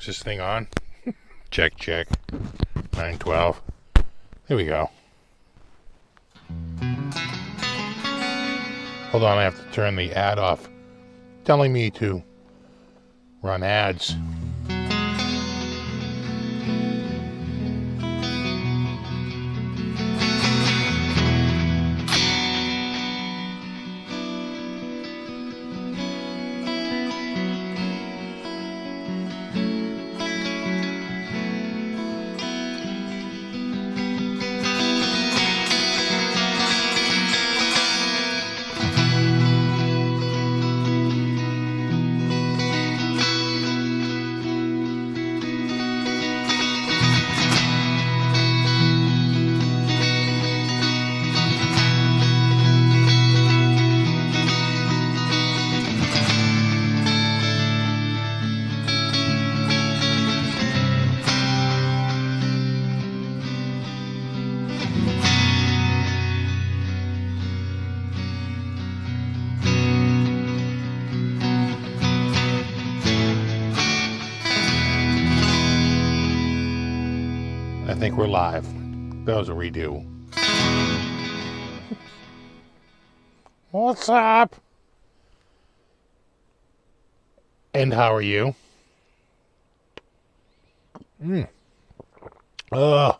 this thing on? Check, check. 912. Here we go. Hold on, I have to turn the ad off. Telling me to run ads. I think we're live. That was a redo. What's up? And how are you? Oh,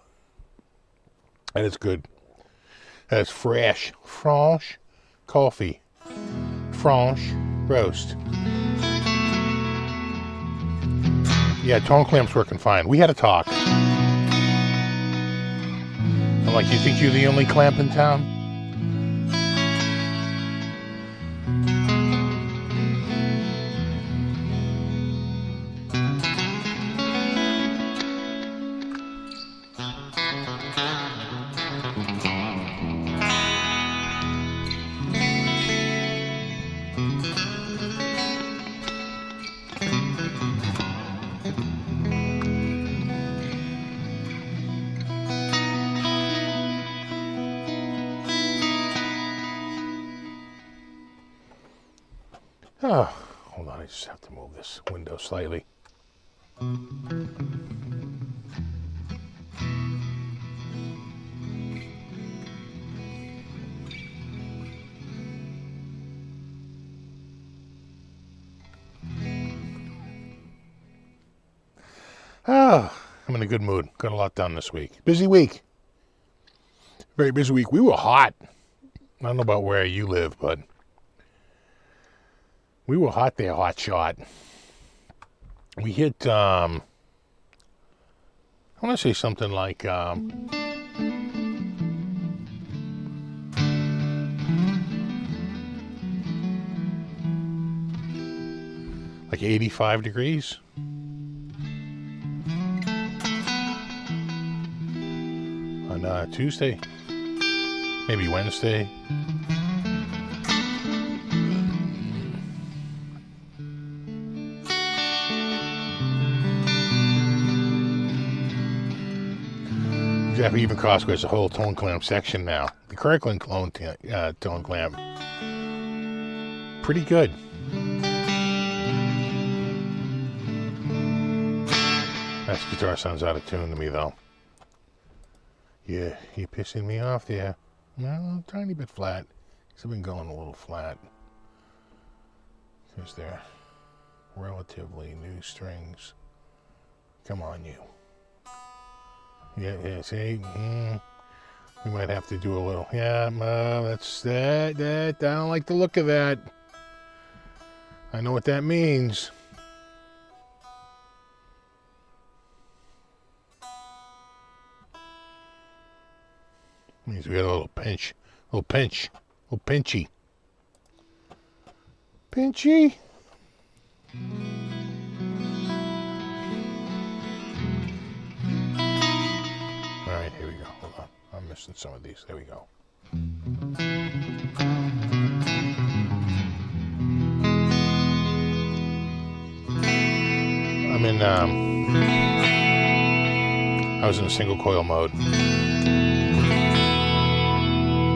that is good. That is fresh coffee. Franche roast. Yeah, tone clamp's working fine. We had a talk. I'm like, you think you're the only clamp in town? Oh, hold on, I just have to move this window slightly. Oh, I'm in a good mood. Got a lot done this week. Busy week. Very busy week. We were hot. I don't know about where you live, but we were hot there, hot shot. We hit, I want to say something like, like 85 degrees. On Tuesday, maybe Wednesday. Even Costco has a whole tone clamp section now. The Kirkland tone clamp, pretty good. That guitar sounds out of tune to me, though. Yeah, you're pissing me off there. Well, a tiny bit flat. I've been going a little flat. Because they're relatively new strings. Come on, you. Yeah, see? We might have to do a little. Yeah, that's that. I don't like the look of that. I know what that means. Means we got a little pinch. A little pinchy. Pinchy. Alright, here we go. Hold on. I'm missing some of these. There we go. I'm in, I was in a single coil mode.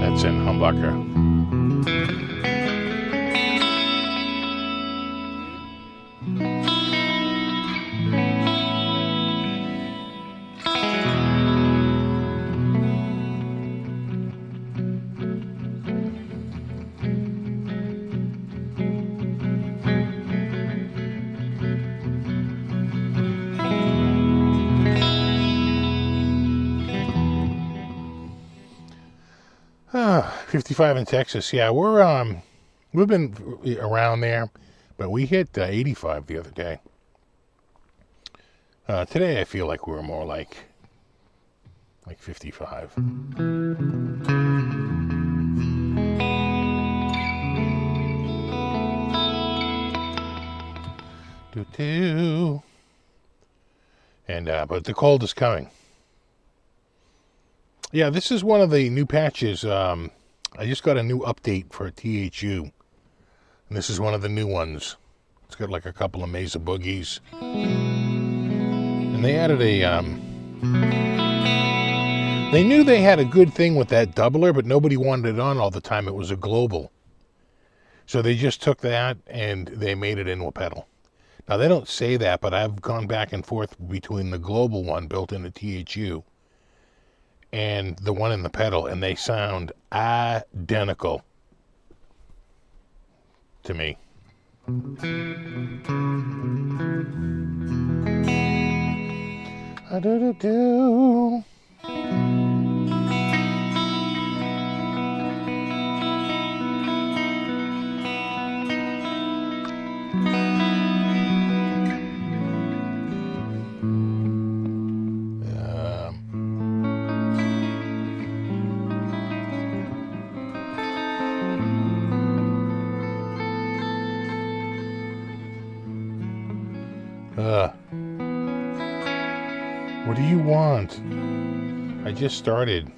That's in humbucker. 55 in Texas. Yeah, we've been around there, but we hit 85 the other day. Today I feel like we were more like 55. Do. And but the cold is coming. Yeah, this is one of the new patches. I just got a new update for THU. And this is one of the new ones. It's got like a couple of Mesa Boogies. And they added a... They knew they had a good thing with that doubler, but nobody wanted it on all the time. It was a global. So they just took that and they made it into a pedal. Now, they don't say that, but I've gone back and forth between the global one built into THU and the one in the pedal, and they sound identical to me. Do. What do you want? I just started.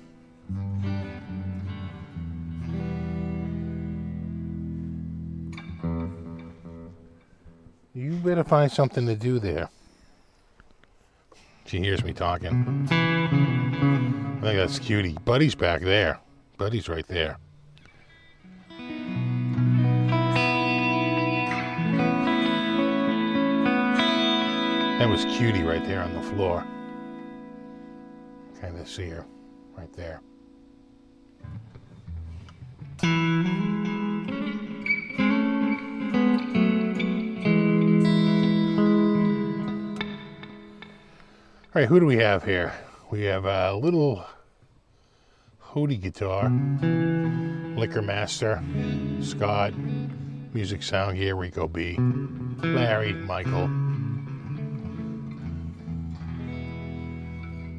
You better find something to do there. She hears me talking. I think that's Cutie. Buddy's back there. Buddy's right there. That was Cutie right there on the floor. Kind of see her right there. All right, who do we have here? We have a little Hody guitar, Liquor Master, Scott, Music Sound Gear, Rico B, Larry, Michael,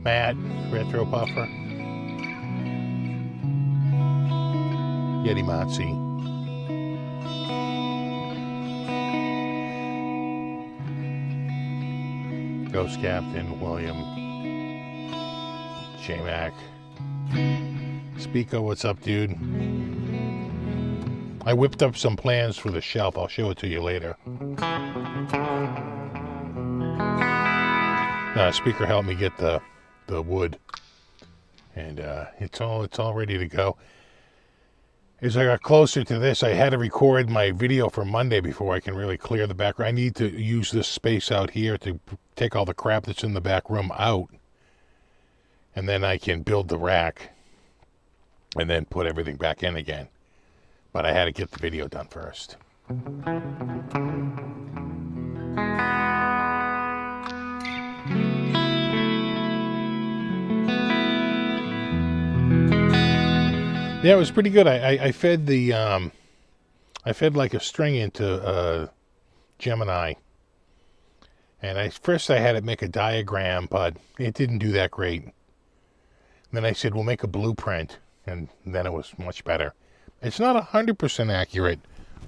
Matt, Retro Puffer, Yeti Matzi, Ghost Captain, William, J-Mac, Spico, what's up, dude? I whipped up some plans for the shelf. I'll show it to you later. Speaker helped me get the wood, and it's all ready to go. As I got closer to this, I had to record my video for Monday before I can really clear the background. I need to use this space out here to take all the crap that's in the back room out, and then I can build the rack and then put everything back in again. But I had to get the video done first. Yeah, it was pretty good. I fed the I fed like a string into Gemini, and first I had it make a diagram, but it didn't do that great. And then I said, we'll make a blueprint, and then it was much better. It's not 100% accurate,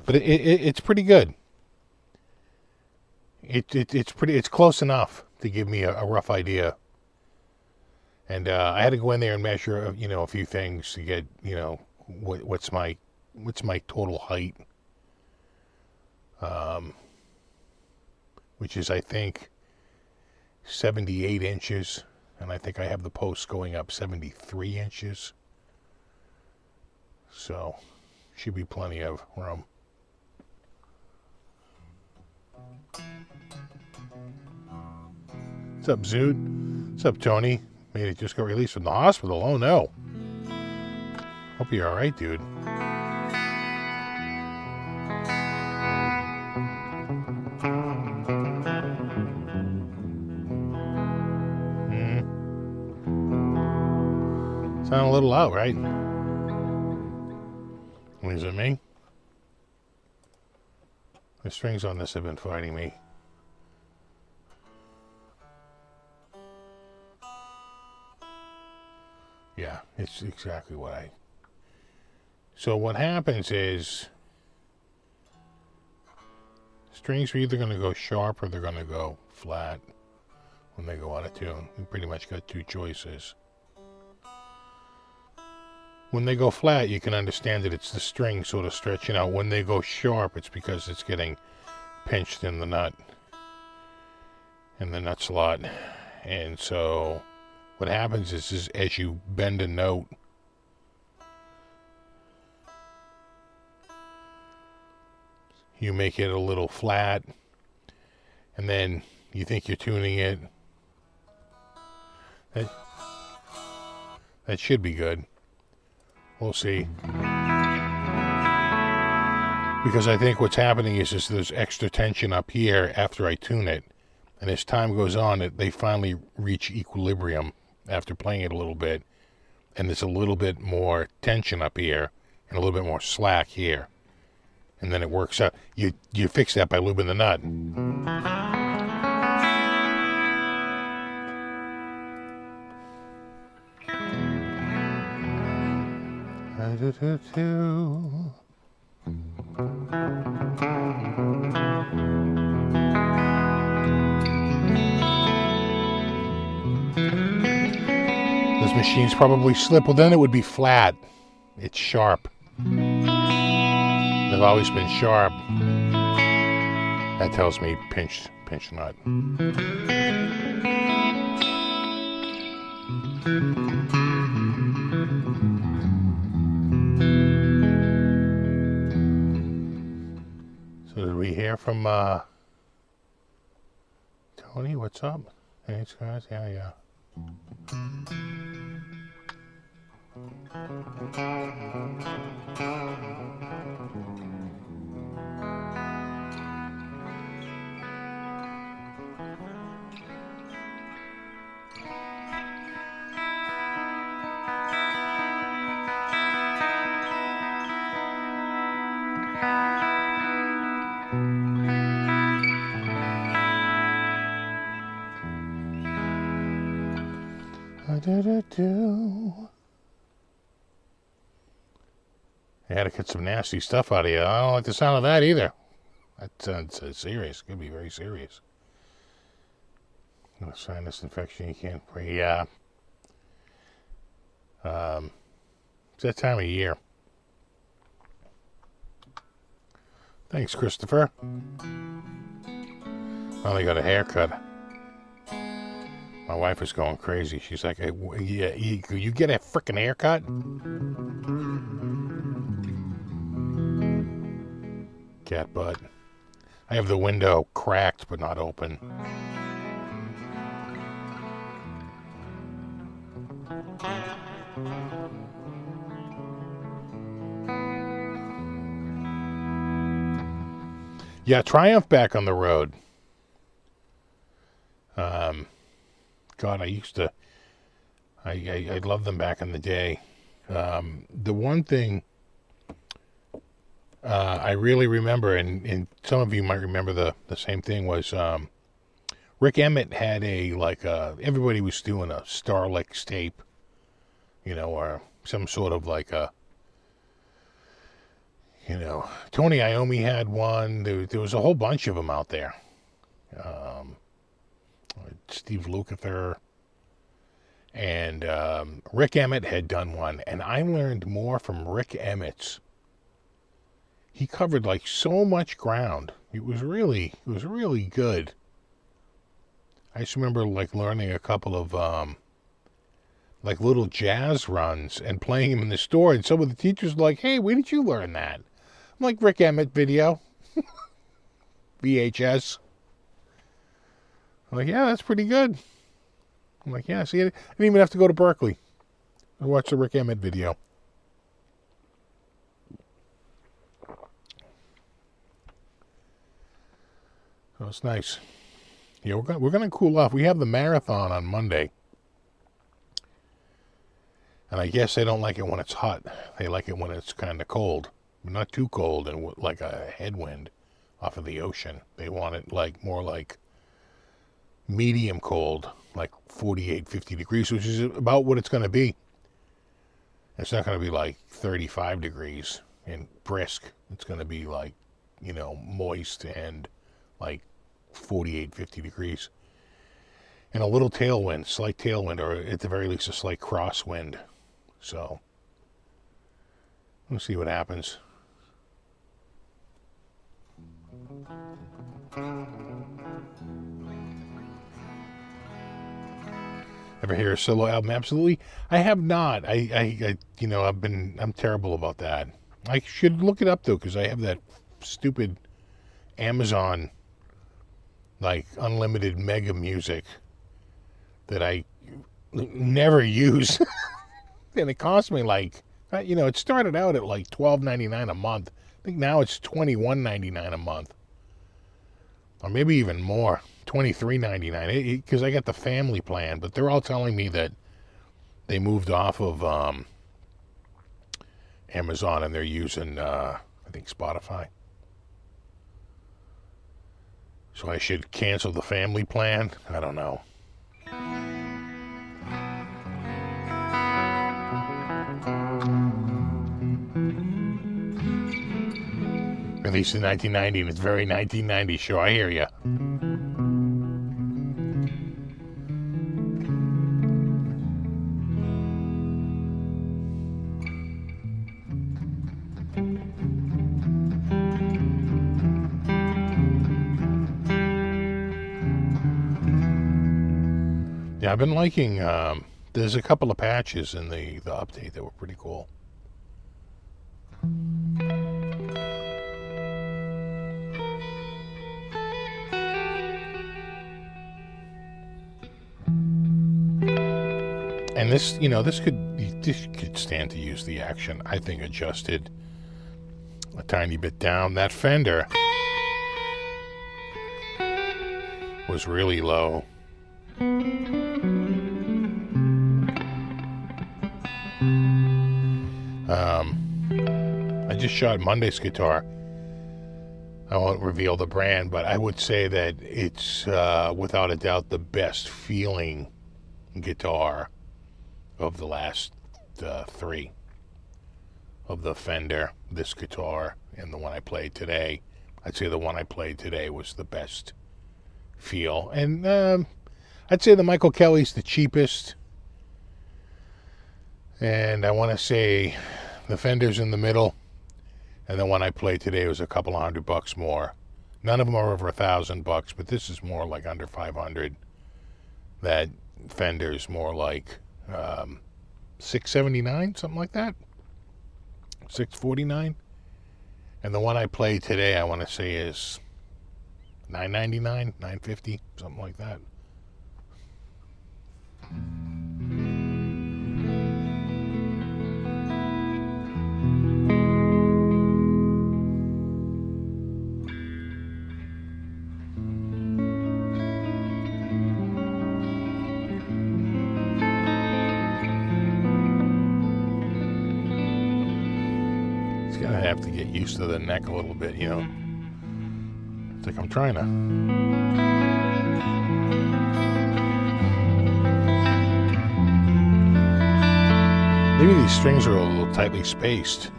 but it's pretty good. It's close enough to give me a rough idea. And I had to go in there and measure, a few things to get, what's my total height, which is, I think, 78 inches, and I think I have the posts going up 73 inches. So, should be plenty of room. What's up, Zood? What's up, Tony? Made it just got released from the hospital. Oh no. Hope you're alright, dude. Sound a little out, right? Is it me? The strings on this have been fighting me. Yeah, it's exactly what I... So what happens is strings are either going to go sharp or they're going to go flat when they go out of tune. You pretty much got two choices. When they go flat, you can understand that it's the string sort of stretching out. When they go sharp, it's because it's getting pinched in the nut slot. And so what happens is as you bend a note, you make it a little flat, and then you think you're tuning it. That should be good. We'll see. Because I think what's happening is there's extra tension up here after I tune it. And as time goes on, they finally reach equilibrium after playing it a little bit. And there's a little bit more tension up here and a little bit more slack here. And then it works out. You fix that by lubing the nut. Those machines probably slip. Well, then it would be flat. It's sharp. They've always been sharp. That tells me pinch nut. So did we hear from Tony? What's up? Thanks, guys. Yeah. I had to cut some nasty stuff out of you. I don't like the sound of that either. That sounds serious. Could be very serious. A sinus infection you can't pray. Yeah. It's that time of year. Thanks, Christopher. Finally got a haircut. My wife is going crazy. She's like, hey, yeah, you get a frickin' haircut? Cat butt. I have the window cracked but not open. Yeah, Triumph back on the road. God, I loved them back in the day. The one thing I really remember, and some of you might remember the same thing, was Rick Emmett had everybody was doing a Starlix tape, or some sort of Tony Iommi had one. There was a whole bunch of them out there. Steve Lukather and Rick Emmett had done one, and I learned more from Rick Emmett's. He covered so much ground. It was really good. I just remember learning a couple of little jazz runs and playing them in the store, and some of the teachers were like, "Hey, where did you learn that?" I'm like, Rick Emmett video. VHS. I'm like, yeah, that's pretty good. I'm like, yeah, see, I didn't even have to go to Berkeley. I watched the Rick Emmett video. So it's nice. Yeah, we're gonna cool off. We have the marathon on Monday. And I guess they don't like it when it's hot. They like it when it's kind of cold. but not too cold and like a headwind off of the ocean. They want it like more like medium cold, like 48, 50 degrees, which is about what it's going to be. It's not going to be like 35 degrees and brisk. It's going to be like, you know, moist and like 48, 50 degrees. And a little tailwind, slight tailwind, or at the very least a slight crosswind. So, we'll see what happens. Ever hear a solo album? Absolutely. I have not. You know, I'm terrible about that. I should look it up though, because I have that stupid Amazon, like, unlimited mega music that I never use. And it cost me like, you know, it started out at like $12.99 a month. I think now it's $21.99 a month. Or maybe even more. $23.99, because I got the family plan, but they're all telling me that they moved off of Amazon and they're using, I think, Spotify. So I should cancel the family plan? I don't know. Released in 1990, and it's very 1990. Sure, I hear you. Yeah, I've been liking, there's a couple of patches in the update that were pretty cool. And this, you know, this could stand to use the action. I think adjusted a tiny bit down. That Fender was really low. I just shot Monday's guitar. I won't reveal the brand, but I would say that it's without a doubt the best feeling guitar of the last three. Of the Fender, this guitar, and the one I played today. I'd say the one I played today was the best feel. And I'd say the Michael Kelly's the cheapest. And I want to say the Fender's in the middle. And the one I played today was a couple of $100 more. None of them are over $1,000, but this is more like under 500. That Fender's more like $679, something like that. $649. And the one I played today, I want to say is $999, $950, something like that. Have to get used to the neck a little bit, you know. It's like I'm trying to. Maybe these strings are a little tightly spaced.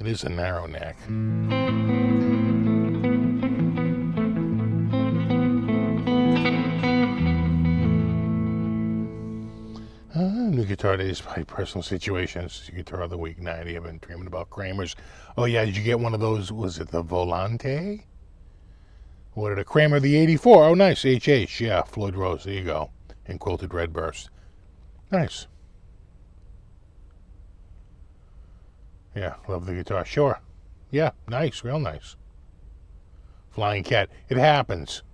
It is a narrow neck. New Guitar Days by Personal Situations. Guitar of the Week 90. I've been dreaming about Kramer's. Oh yeah, did you get one of those? Was it the Volante? What did a Kramer the 84? Oh nice, HH. Yeah, Floyd Rose. There you go. And Quilted Red Burst. Nice. Yeah, love the guitar. Sure. Yeah, nice, real nice. Flying Cat. It happens.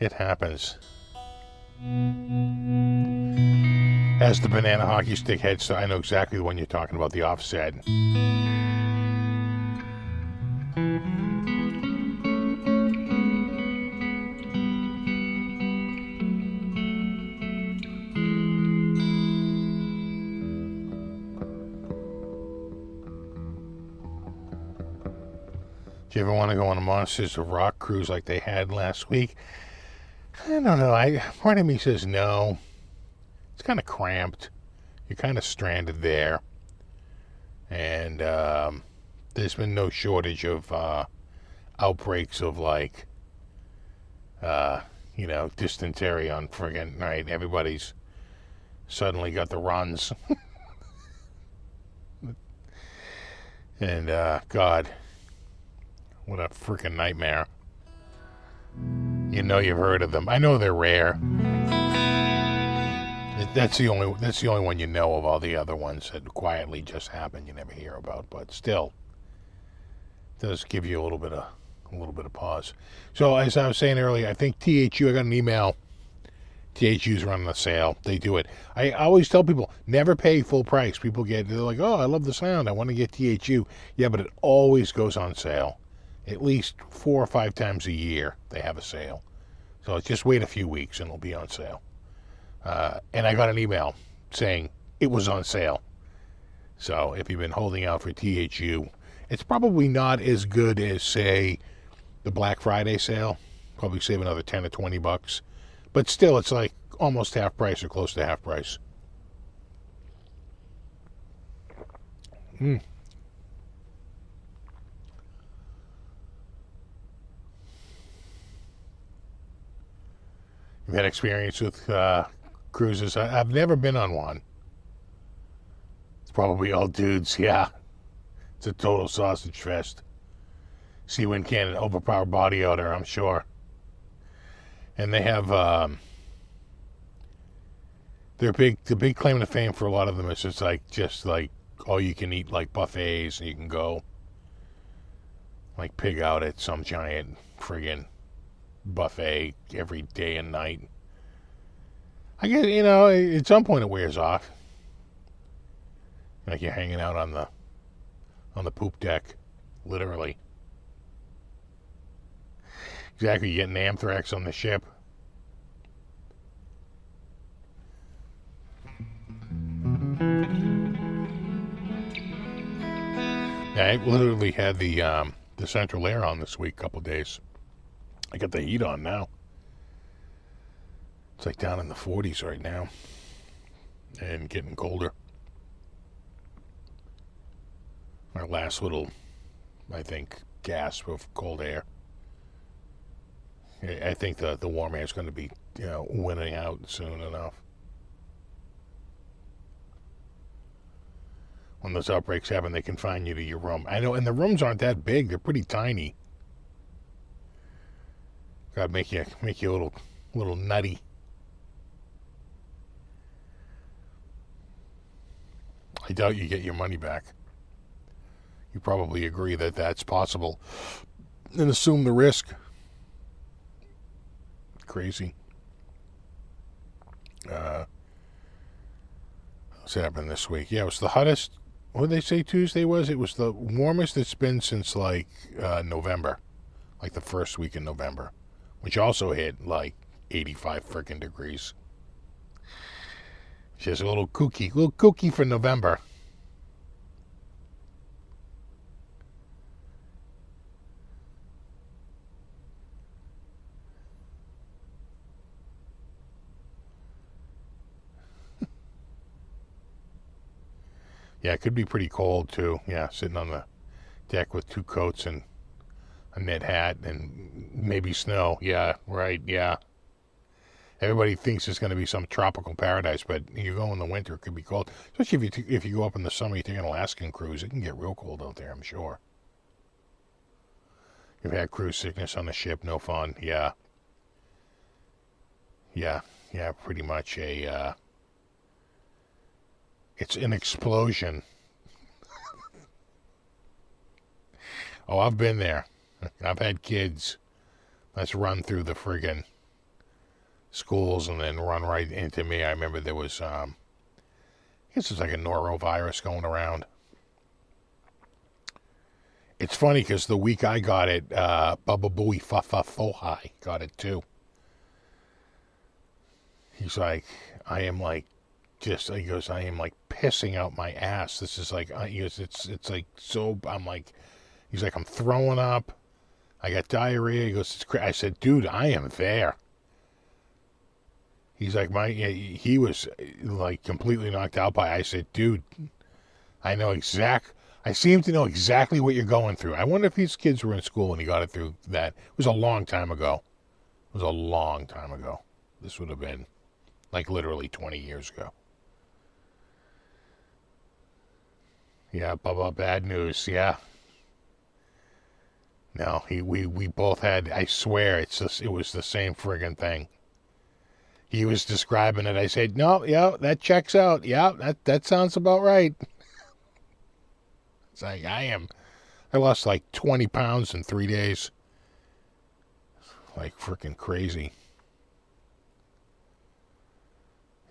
It happens. As the banana hockey stick head, so I know exactly the one you're talking about, the Offset. you ever want to go on a Monsters of Rock cruise like they had last week, I don't know. Part of me says no. It's kind of cramped. You're kind of stranded there. And there's been no shortage of outbreaks of like, dysentery on friggin' night. Everybody's suddenly got the runs. And God, what a freaking nightmare. You know you've heard of them. I know they're rare. That's the only one you know of. All the other ones that quietly just happen you never hear about. But still, it does give you a little bit of pause. So as I was saying earlier, I think THU. I got an email. THU's running a sale. They do it. I always tell people never pay full price. They're like, oh, I love the sound. I want to get THU. Yeah, but it always goes on sale. At least 4 or 5 times a year they have a sale. So just wait a few weeks and it'll be on sale. And I got an email saying it was on sale. So if you've been holding out for THU, it's probably not as good as, say, the Black Friday sale. Probably save another 10 or 20 bucks. But still, it's like almost half price or close to half price. You've had experience with cruises. I've never been on one. It's probably all dudes, yeah. It's a total sausage fest. Sea wind cannon, overpowered body odor, I'm sure. And they have the big claim to fame for a lot of them is just like all you can eat, like buffets, and you can go like pig out at some giant friggin' buffet every day and night. I guess, at some point it wears off. Like you're hanging out on the poop deck, literally. Exactly, you're getting anthrax on the ship. Yeah, I literally had the central air on this week, couple days. I got the heat on now. It's like down in the 40s right now. And getting colder. Our last little, I think, gasp of cold air. I think the warm air is going to be, winning out soon enough. When those outbreaks happen, they confine you to your room. I know, and the rooms aren't that big. They're pretty tiny. God, make you a little nutty. I doubt you get your money back. You probably agree that that's possible. And assume the risk. Crazy. What's happened this week? Yeah, it was the hottest. What did they say Tuesday was? It was the warmest it's been since like November, like the first week in November, which also hit like 85 freaking degrees. She's a little kooky for November. Yeah, it could be pretty cold too. Yeah, sitting on the deck with 2 coats and a knit hat and maybe snow. Yeah, right, yeah. Everybody thinks it's going to be some tropical paradise, but you go in the winter, it could be cold. Especially if you go up in the summer, you take an Alaskan cruise, it can get real cold out there, I'm sure. You've had cruise sickness on the ship, no fun. Yeah. Yeah, pretty much it's an explosion. Oh, I've been there. I've had kids. Let's run through the friggin' schools and then run right into me. I remember there was, I guess it's like a norovirus going around. It's funny because the week I got it, Bubba Booey Fa-Fa-Fo-Hi got it too. He's like, he goes, I am like pissing out my ass. This is like, he goes, it's like so, he's like, I'm throwing up. I got diarrhea. He goes, I said, dude, I am there. He's like, he was like completely knocked out by it. I said, dude, I seem to know exactly what you're going through. I wonder if his kids were in school and he got it through that. It was a long time ago. This would have been like literally 20 years ago. Yeah, Bubba, bad news. Yeah. No, we both had, I swear, it was the same friggin' thing. He was describing it. I said, no, yeah, that checks out. Yeah, that sounds about right. It's like, I lost like 20 pounds in 3 days. Like freaking crazy.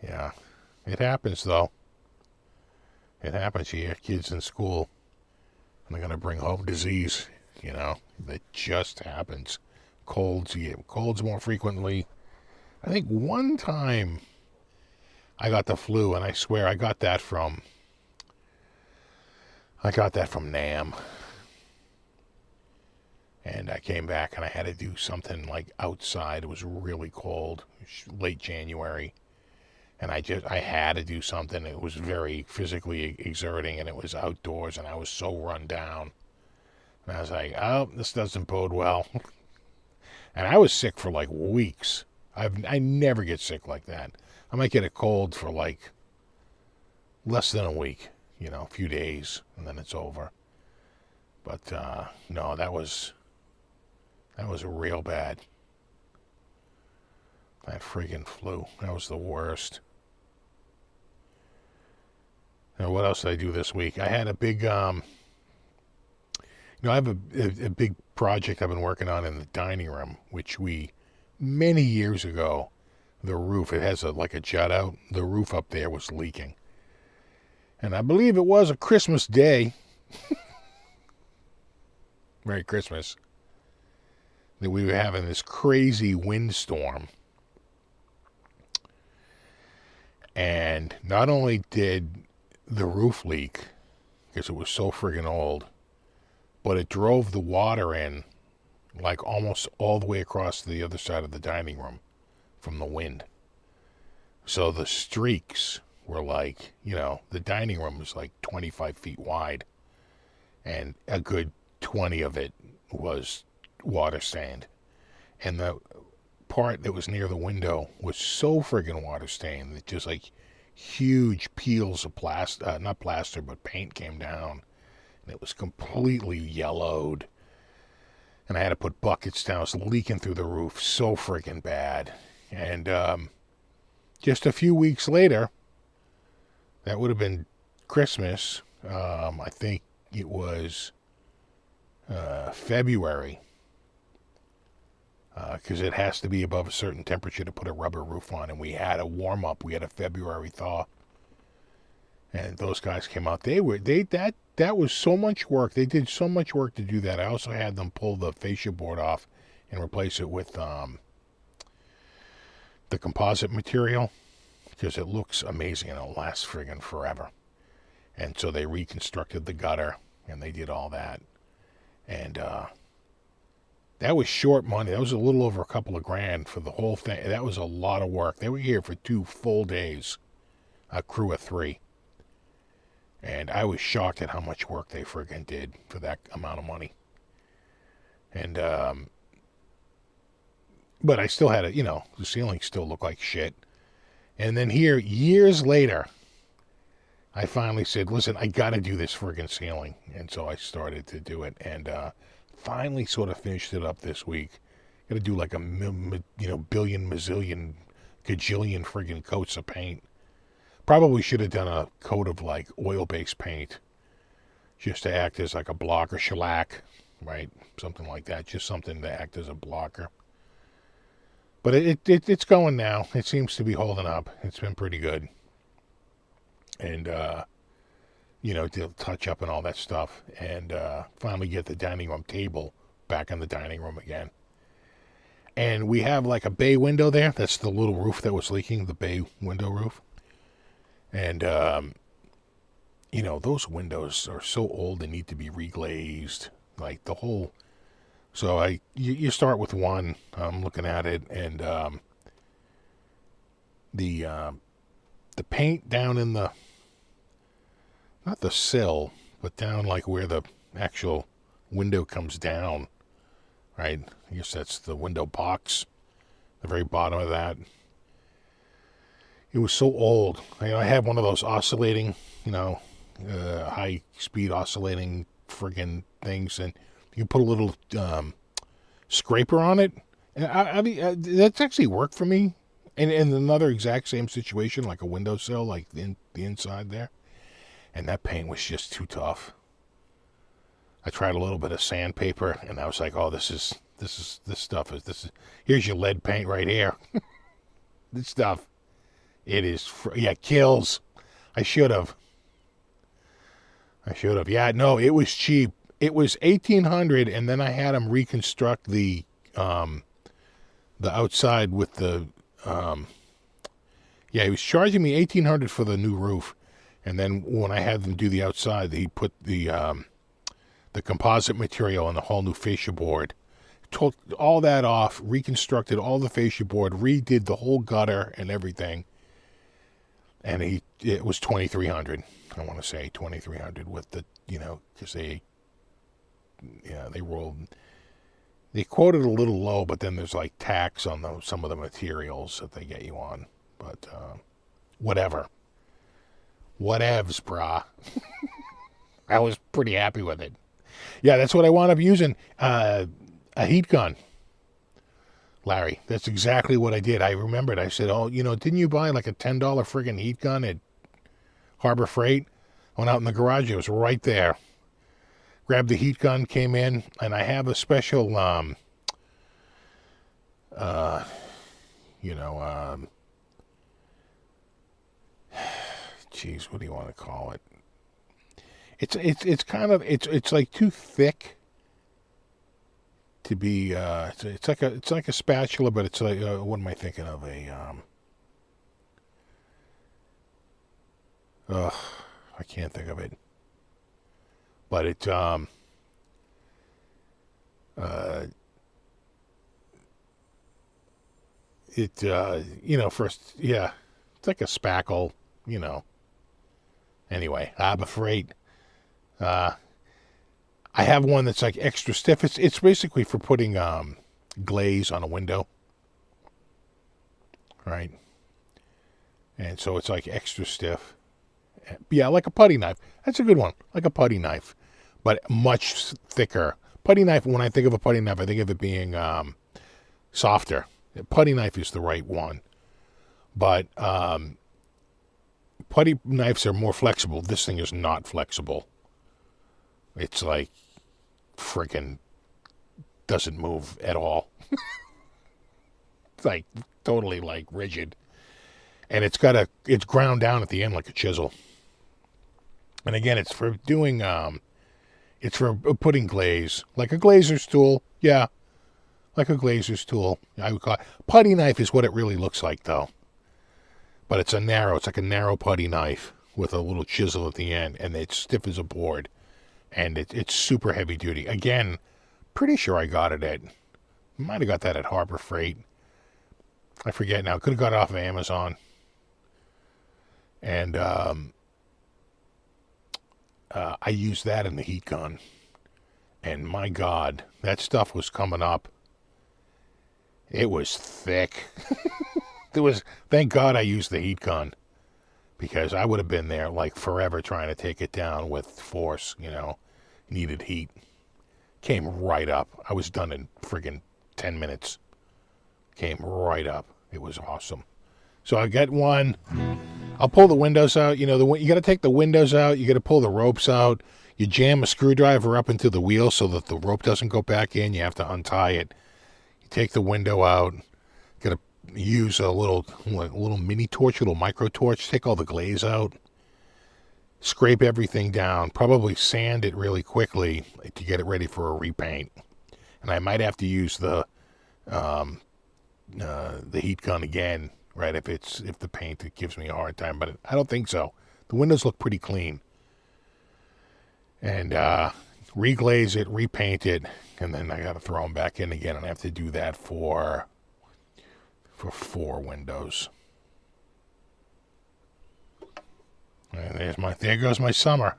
Yeah. It happens, though. It happens. You have kids in school, and they're going to bring home disease, That just happens. Colds, you get colds more frequently. I think one time I got the flu, and I swear I got that from NAM. And I came back and I had to do something like outside. It was really cold, late January. And I had to do something. It was very physically exerting, and it was outdoors, and I was so run down. And I was like, oh, this doesn't bode well. And I was sick for like weeks. I never get sick like that. I might get a cold for like less than a week, a few days, and then it's over. But no, that was real bad. That friggin' flu. That was the worst. Now, what else did I do this week? I had a big, I have a big project I've been working on in the dining room, which many years ago, the roof, it has like a jut out. The roof up there was leaking. And I believe it was a Christmas day. Merry Christmas. That we were having this crazy windstorm. And not only did the roof leak, because it was so friggin' old, but it drove the water in like almost all the way across to the other side of the dining room from the wind. So the streaks were like, the dining room was like 25 feet wide, and a good 20 of it was water stained. And the part that was near the window was so friggin' water stained that just like huge peels of not plaster, but paint came down, and it was completely yellowed. And I had to put buckets down. It was leaking through the roof so friggin' bad. And just a few weeks later, that would have been Christmas. I think it was February, because it has to be above a certain temperature to put a rubber roof on. And we had a warm up. We had a February thaw, and those guys came out. That was so much work. They did so much work to do that. I also had them pull the fascia board off and replace it with the composite material, because it looks amazing and it'll last friggin' forever. And so they reconstructed the gutter, and they did all that. And that was short money. That was a little over a couple of grand for the whole thing. That was a lot of work. They were here for 2 full days, a crew of 3. And I was shocked at how much work they friggin' did for that amount of money. And, but I still had the ceiling still looked like shit. And then here, years later, I finally said, listen, I got to do this friggin' ceiling. And so I started to do it, and finally sort of finished it up this week. Got to do like a billion, mazillion, gajillion friggin' coats of paint. Probably should have done a coat of like oil-based paint, just to act as like a blocker, shellac, right? Something like that. Just something to act as a blocker. But it's going now. It seems to be holding up. It's been pretty good. And, to touch up and all that stuff. And finally get the dining room table back in the dining room again. And we have like a bay window there. That's the little roof that was leaking, the bay window roof. And, those windows are so old, they need to be reglazed. Like the whole So you start with one. I'm looking at it, and the paint down in the, not the sill, but down like where the actual window comes down, right? I guess that's the window box, the very bottom of that. It was so old. I had one of those oscillating, high speed oscillating friggin' things, and you put a little scraper on it. And I mean, that's actually worked for me. And in another exact same situation, like a windowsill, like the inside there. And that paint was just too tough. I tried a little bit of sandpaper, and I was like, oh, this stuff is, here's your lead paint right here. This stuff, it is, kills. I should have. Yeah, no, it was cheap. It was $1,800, and then I had them reconstruct the outside with the, he was charging me $1,800 for the new roof. And then when I had them do the outside, he put the composite material on the whole new fascia board. Took all that off, reconstructed all the fascia board, redid the whole gutter and everything. And it was $2,300. I want to say $2,300 with the, because they rolled. They quoted a little low, but then there's like tax on some of the materials that they get you on. But whatever. Whatevs, brah. I was pretty happy with it. Yeah, that's what I wound up using. A heat gun. Larry, that's exactly what I did. I remembered. I said, oh, didn't you buy like a $10 friggin' heat gun at Harbor Freight? I went out in the garage. It was right there. Grabbed the heat gun, came in, and I have a special, geez, what do you want to call it? It's kind of, it's like too thick to be, it's like a spatula, but it's like, what am I thinking of? I can't think of it. But it, first, yeah, it's like a spackle, Anyway, I'm afraid. I have one that's like extra stiff. It's basically for putting glaze on a window, right? And so it's like extra stiff. Yeah, like a putty knife. That's a good one. Like a putty knife, but much thicker. Putty knife, when I think of a putty knife, I think of it being softer. A putty knife is the right one. But putty knives are more flexible. This thing is not flexible. It's like freaking doesn't move at all. It's like totally like rigid. And it's ground down at the end like a chisel. And again, it's for doing, it's for putting glaze. Like a glazer's tool. Yeah. Like a glazer's tool. I would call it. Putty knife is what it really looks like, though. But it's like a narrow putty knife with a little chisel at the end. And it's stiff as a board. And it's super heavy duty. Again, pretty sure I got it might have got that at Harbor Freight. I forget now. Could have got it off of Amazon. And I used that in the heat gun. And my God, that stuff was coming up. It was thick. Thank God I used the heat gun. Because I would have been there like forever trying to take it down with force, needed heat. Came right up. I was done in friggin' 10 minutes. Came right up. It was awesome. So I got one. I'll pull the windows out. You got to take the windows out. You got to pull the ropes out. You jam a screwdriver up into the wheel so that the rope doesn't go back in. You have to untie it. You take the window out. Got to use a little mini torch, little micro torch. Take all the glaze out. Scrape everything down. Probably sand it really quickly to get it ready for a repaint. And I might have to use the heat gun again. Right, if the paint, it gives me a hard time, but I don't think so. The windows look pretty clean. And reglaze it, repaint it, and then I got to throw them back in again, and I have to do that for 4 windows. And there goes my summer.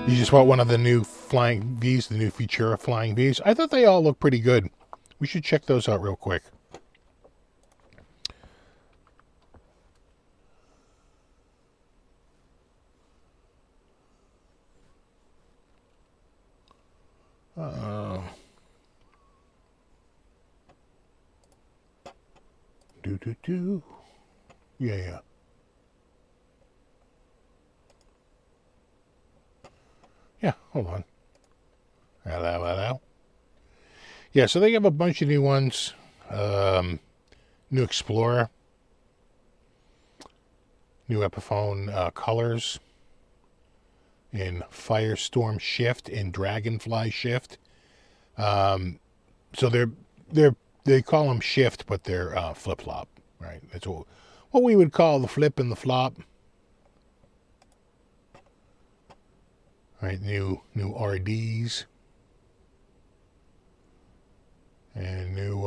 You just bought one of the new Flying V's, the new Futura Flying V's. I thought they all look pretty good. We should check those out real quick. Yeah. Yeah, hold on. Hello. Yeah, so they have a bunch of new ones. New Explorer. New Epiphone colors. In Firestorm Shift and Dragonfly Shift. So they call them shift, but they're flip-flop, right? That's what we would call the flip and the flop. Right, new RDs and new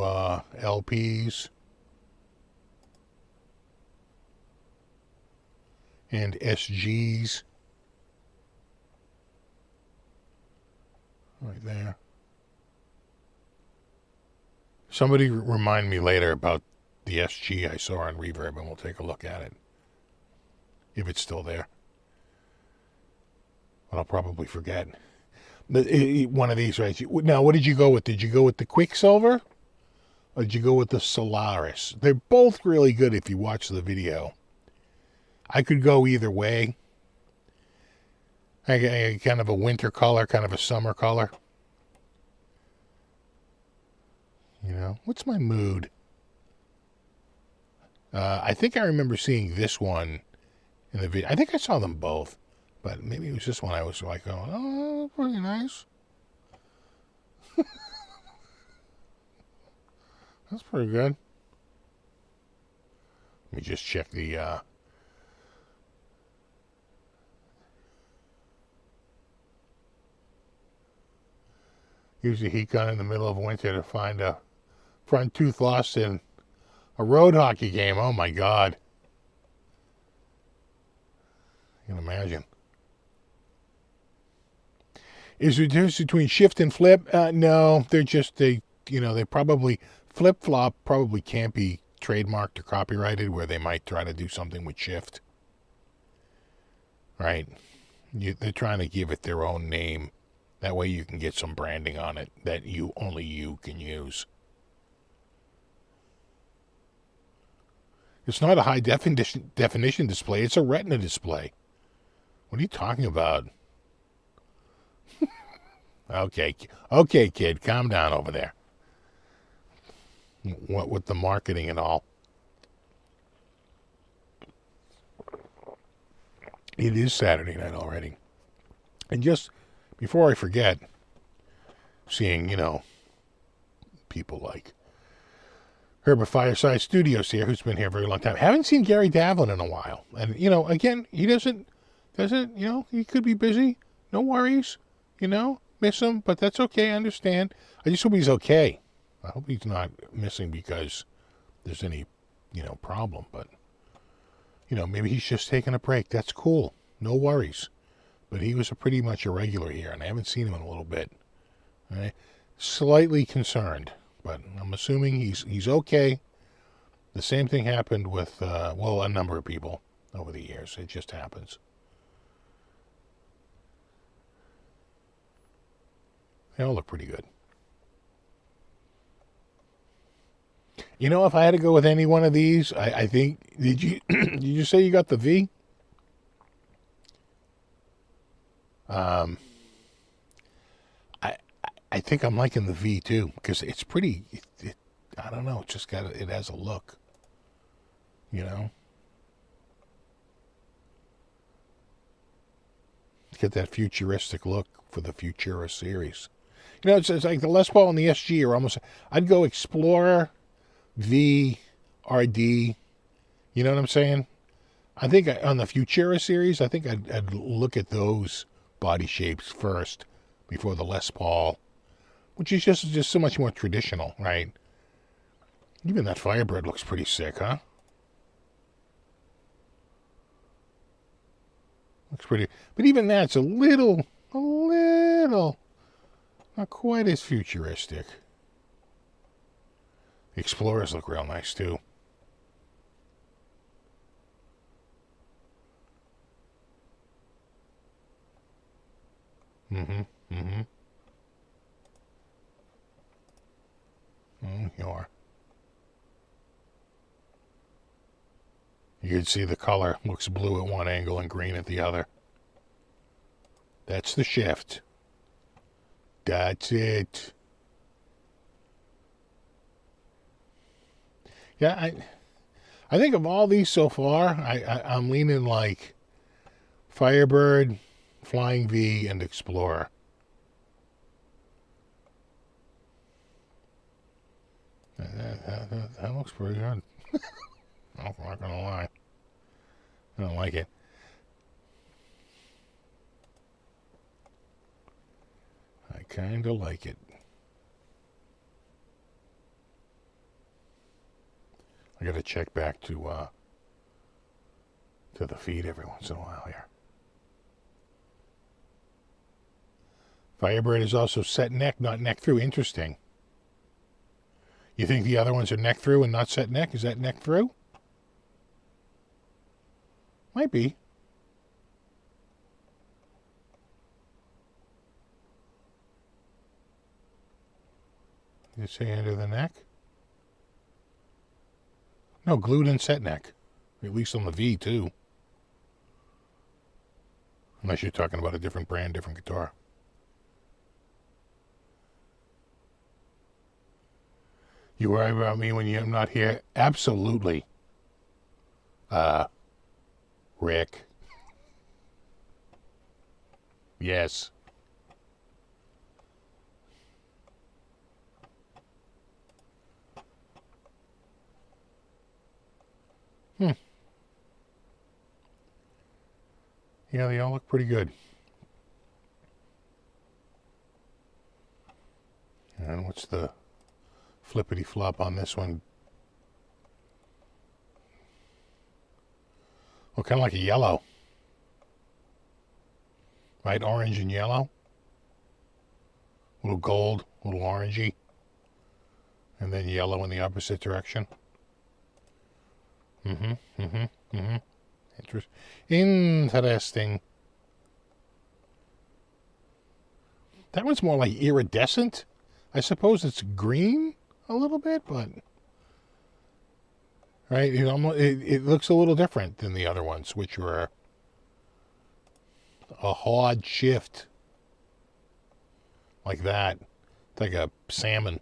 LPs and SGs right there. Somebody remind me later about the SG I saw on Reverb, and we'll take a look at it if it's still there. But I'll probably forget. One of these, right? Now, what did you go with? Did you go with the Quicksilver? Or did you go with the Solaris? They're both really good if you watch the video. I could go either way. I kind of a winter color, kind of a summer color. You know, what's my mood? I think I remember seeing this one in the video. I think I saw them both. But maybe it was this one I was like, oh, pretty nice. That's pretty good. Let me just check the... Use a heat gun in the middle of winter to find a front tooth lost in a road hockey game. Oh, my God. You can imagine. Is there a difference between shift and flip? No, they probably, flip-flop probably can't be trademarked or copyrighted, where they might try to do something with shift. Right? They're trying to give it their own name. That way you can get some branding on it that only you can use. It's not a high definition display, it's a retina display. What are you talking about? Okay, kid, calm down over there. What with the marketing and all. It is Saturday night already. And just before I forget, seeing, people like Herb at Fireside Studios here, who's been here a very long time. Haven't seen Gary Davlin in a while. And, again, he doesn't, he could be busy. No worries, miss him, but that's okay, I understand. I just hope he's okay. I hope he's not missing because there's any, problem. But, maybe he's just taking a break. That's cool. No worries. But he was pretty much a regular here, and I haven't seen him in a little bit. All right? Slightly concerned, but I'm assuming he's okay. The same thing happened with, a number of people over the years. It just happens. They all look pretty good. If I had to go with any one of these, I think, did you say you got the V? I think I'm liking the V too, because it's pretty, I don't know, it has a look, Get that futuristic look for the Futura series. It's like the Les Paul and the SG are almost, I'd go Explorer, V, RD, You know what I'm saying? I think on the Futura series, I think I'd look at those body shapes first before the Les Paul, which is just so much more traditional, right? Even that Firebird looks pretty sick, huh? Looks pretty, but even that's a little, not quite as futuristic. The Explorers look real nice too. You are. You can see the color looks blue at one angle and green at the other. That's the shift. That's it. Yeah, I think of all these so far, I'm leaning like Firebird, Flying V, and Explorer. That looks pretty good. I'm not gonna lie. I don't like it. I kinda like it. I gotta check back to the feed every once in a while here. Firebird is also set neck, not neck through. Interesting. You think the other ones are neck through and not set neck? Is that neck through? Might be. You say under the neck? No, glued and set neck. At least on the V, too. Unless you're talking about a different brand, different guitar. You worry about me when I'm not here? Absolutely. Rick. Yes. Yeah, they all look pretty good. And what's the flippity flop on this one? Well, kind of like a yellow. Right? Orange and yellow. A little gold, a little orangey. And then yellow in the opposite direction. Interesting. That one's more like iridescent. I suppose it's green a little bit, but right, it looks a little different than the other ones, which were a hard shift like that. It's like a salmon.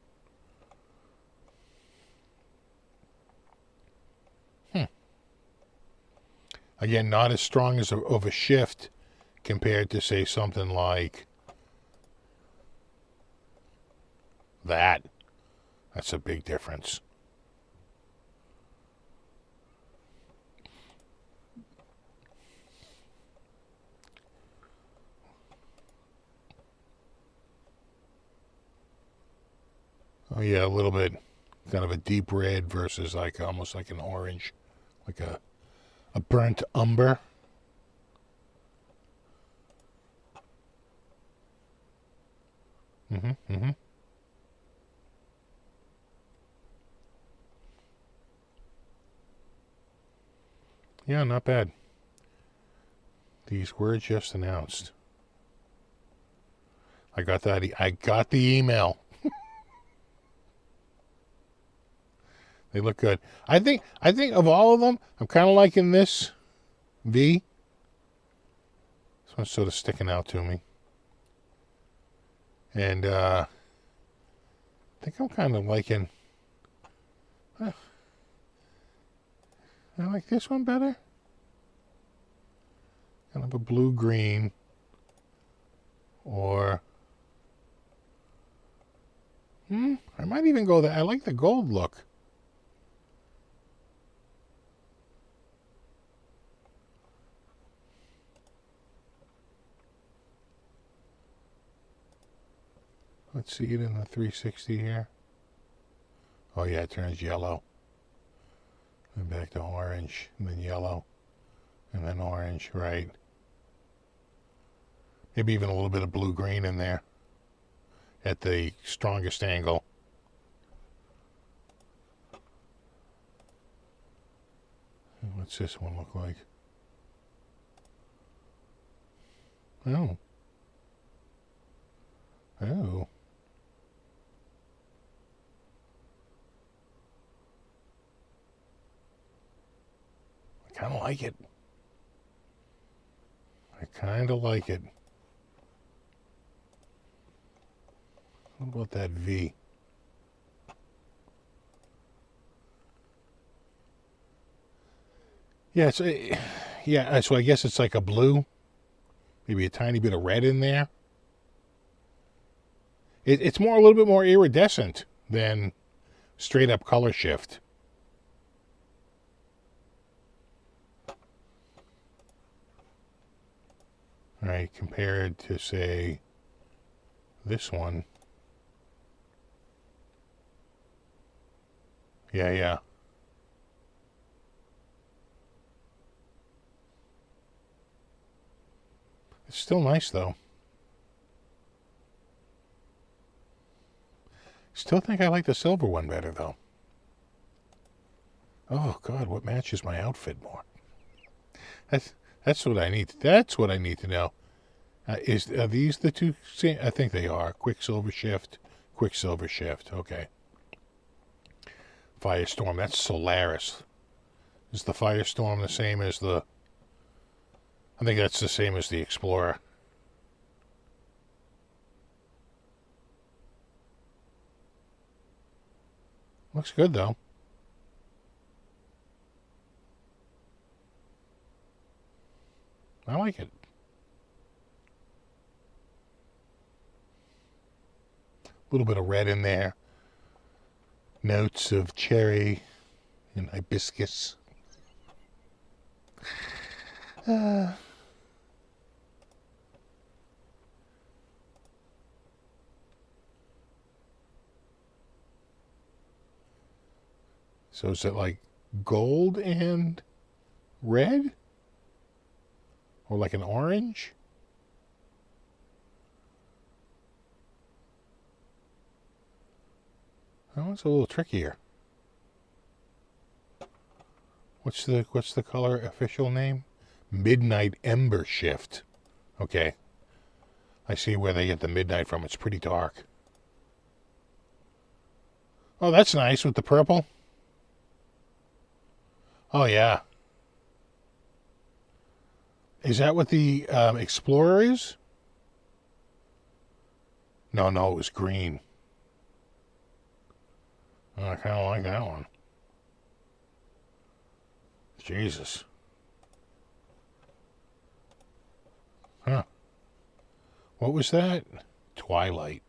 Again, not as strong as of a shift compared to, say, something like that. That's a big difference. Oh yeah, a little bit, kind of a deep red versus like almost like an orange, like a burnt umber. Yeah, not bad. These were just announced. I got that. I got the email. They look good. I think of all of them, I'm kind of liking this V. This one's sort of sticking out to me. And I think I'm kind of liking... I like this one better. Kind of a blue-green. Or... I might even go that. I like the gold look. Let's see it in the 360 here. Oh yeah, it turns yellow. And back to orange, and then yellow, and then orange, right. Maybe even a little bit of blue-green in there at the strongest angle. What's this one look like? Oh. Oh. I kind of like it. I kind of like it. What about that V? Yeah, so I guess it's like a blue, maybe a tiny bit of red in there. It's a little bit more iridescent than straight up color shift. All right, compared to say this one. Yeah. It's still nice though. Still think I like the silver one better though. Oh God, what matches my outfit more? That's what I need. That's what I need to know. Are these the two? I think they are. Quicksilver shift. Okay. Firestorm. That's Solaris. Is the Firestorm the same as the? I think that's the same as the Explorer. Looks good though. I like it. A little bit of red in there. Notes of cherry and hibiscus. So is it like gold and red? Or like an orange? That one's a little trickier. What's the color official name? Midnight Ember Shift. Okay. I see where they get the midnight from. It's pretty dark. Oh, that's nice with the purple. Oh, yeah. Is that what the Explorer is? No, it was green. Oh, I kind of like that one. Jesus. Huh. What was that? Twilight.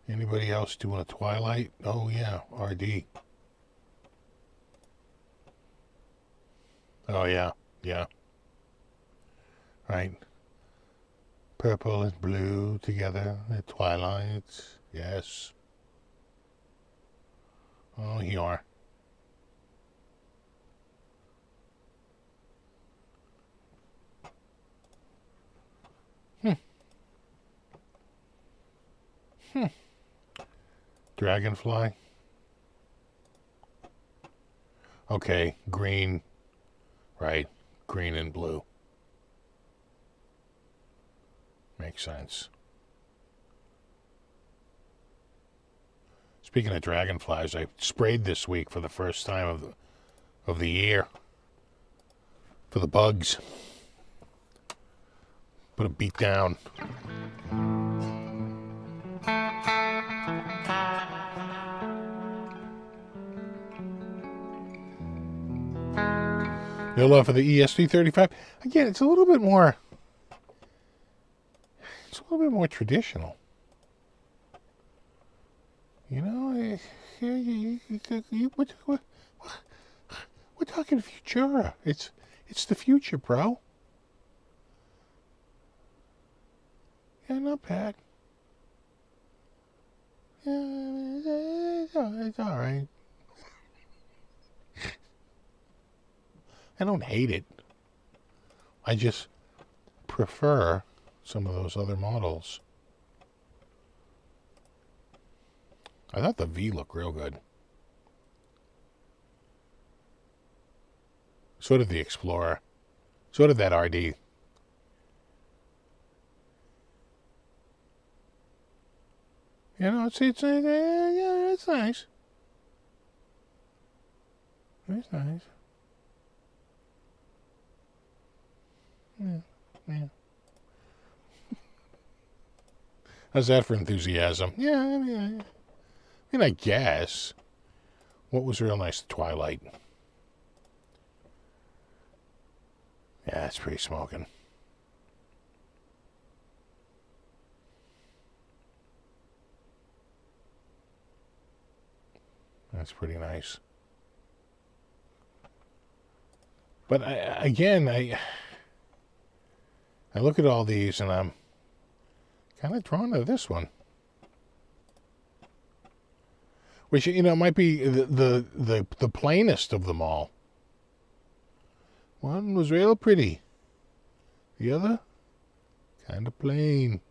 Anybody else doing a Twilight? Oh, yeah. RD. Oh, yeah. Yeah. Right. Purple and blue together. The Twilight. Yes. Oh, here you are. Dragonfly. Okay, green. Right. Green and blue. Makes sense. Speaking of dragonflies, I sprayed this week for the first time of the year for the bugs. Put a beat down. No love for the ESP35. Again, it's a little bit more. It's a little bit more traditional. You know, we're talking Futura. It's the future, bro. Yeah, not bad. It's all right. I don't hate it. I just prefer some of those other models. I thought the V looked real good. So did the Explorer. So did that RD. You know, it's nice. It's nice. It's nice. Yeah. How's that for enthusiasm? Yeah, I mean, I guess. What was real nice? Twilight. Yeah, it's pretty smoking. That's pretty nice. But I look at all these and I'm kind of drawn to this one. Which, you know, might be the plainest of them all. One was real pretty. The other, kind of plain.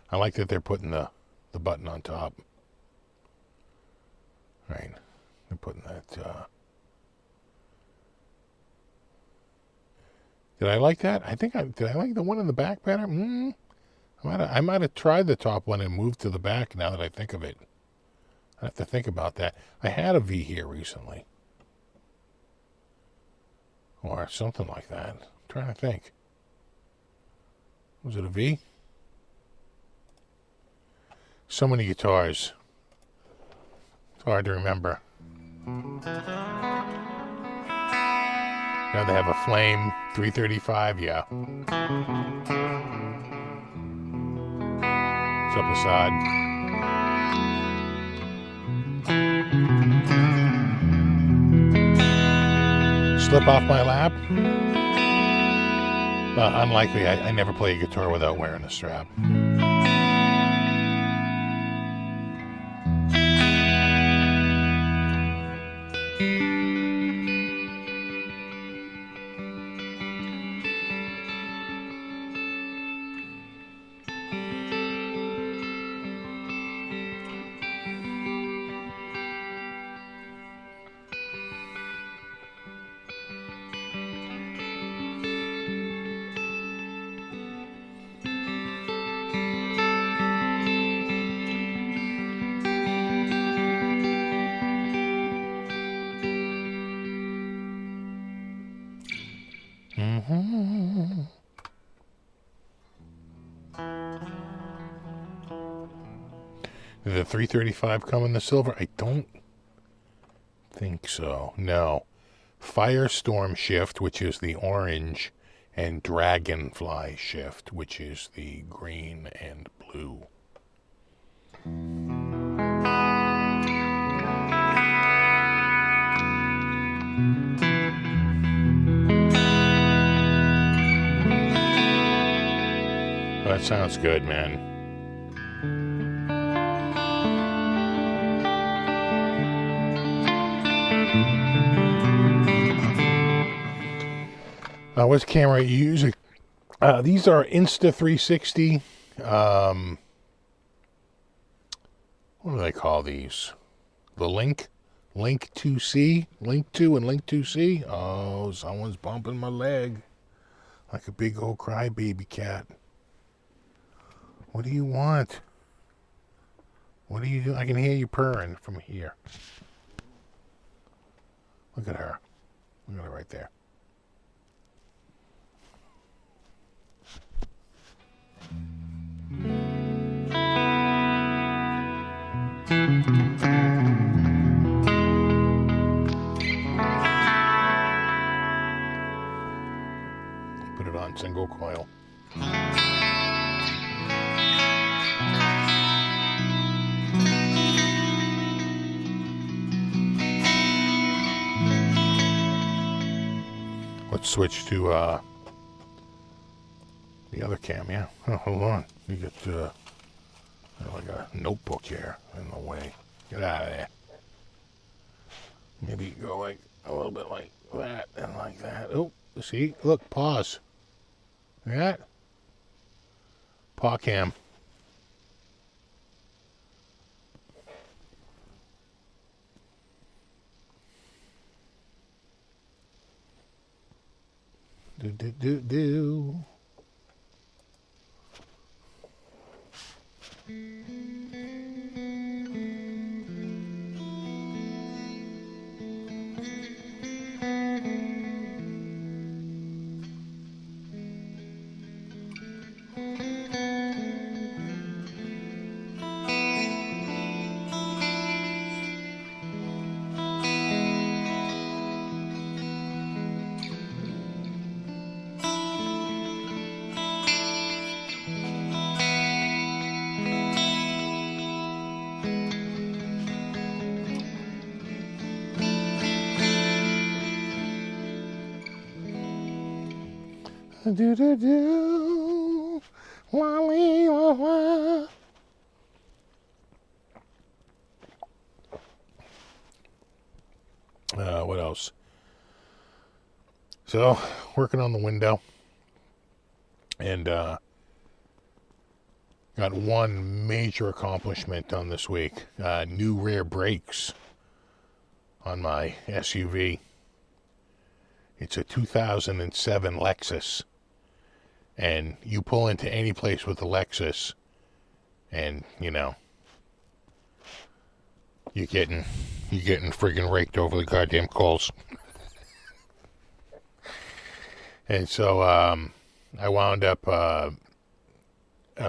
I like that they're putting the button on top. Right. They're putting that, Did I like that? Did I like the one in the back better? I might have tried the top one and moved to the back now that I think of it. I have to think about that. I had a V here recently. Or something like that. I'm trying to think. Was it a V? So many guitars. It's hard to remember. Now they have a Flame 335, yeah. What's up, Assad? Slip off my lap? Unlikely. I never play a guitar without wearing a strap. Did the 335 come in the silver? I don't think so. No. Firestorm Shift, which is the orange, and Dragonfly Shift, which is the green and blue. Oh, that sounds good, man. What camera are you using? These are Insta360. What do they call these? The Link 2C? Link 2 and Link 2C? Oh, someone's bumping my leg like a big old crybaby cat. What do you want? What do you do? I can hear you purring from here. Look at her. Look at her right there. Put it on single coil. Let's switch to the other cam. Yeah. Oh, hold on. You get like a notebook here in the way. Get out of there. Maybe go like a little bit like that and like that. Oh, see? Look, pause. See that? Paw cam. Do. Do. La. What else? So, working on the window. And got one major accomplishment done this week. New rear brakes on my SUV. It's a 2007 Lexus. And you pull into any place with a Lexus, and, you know, you're getting friggin' raked over the goddamn coals. And so I wound up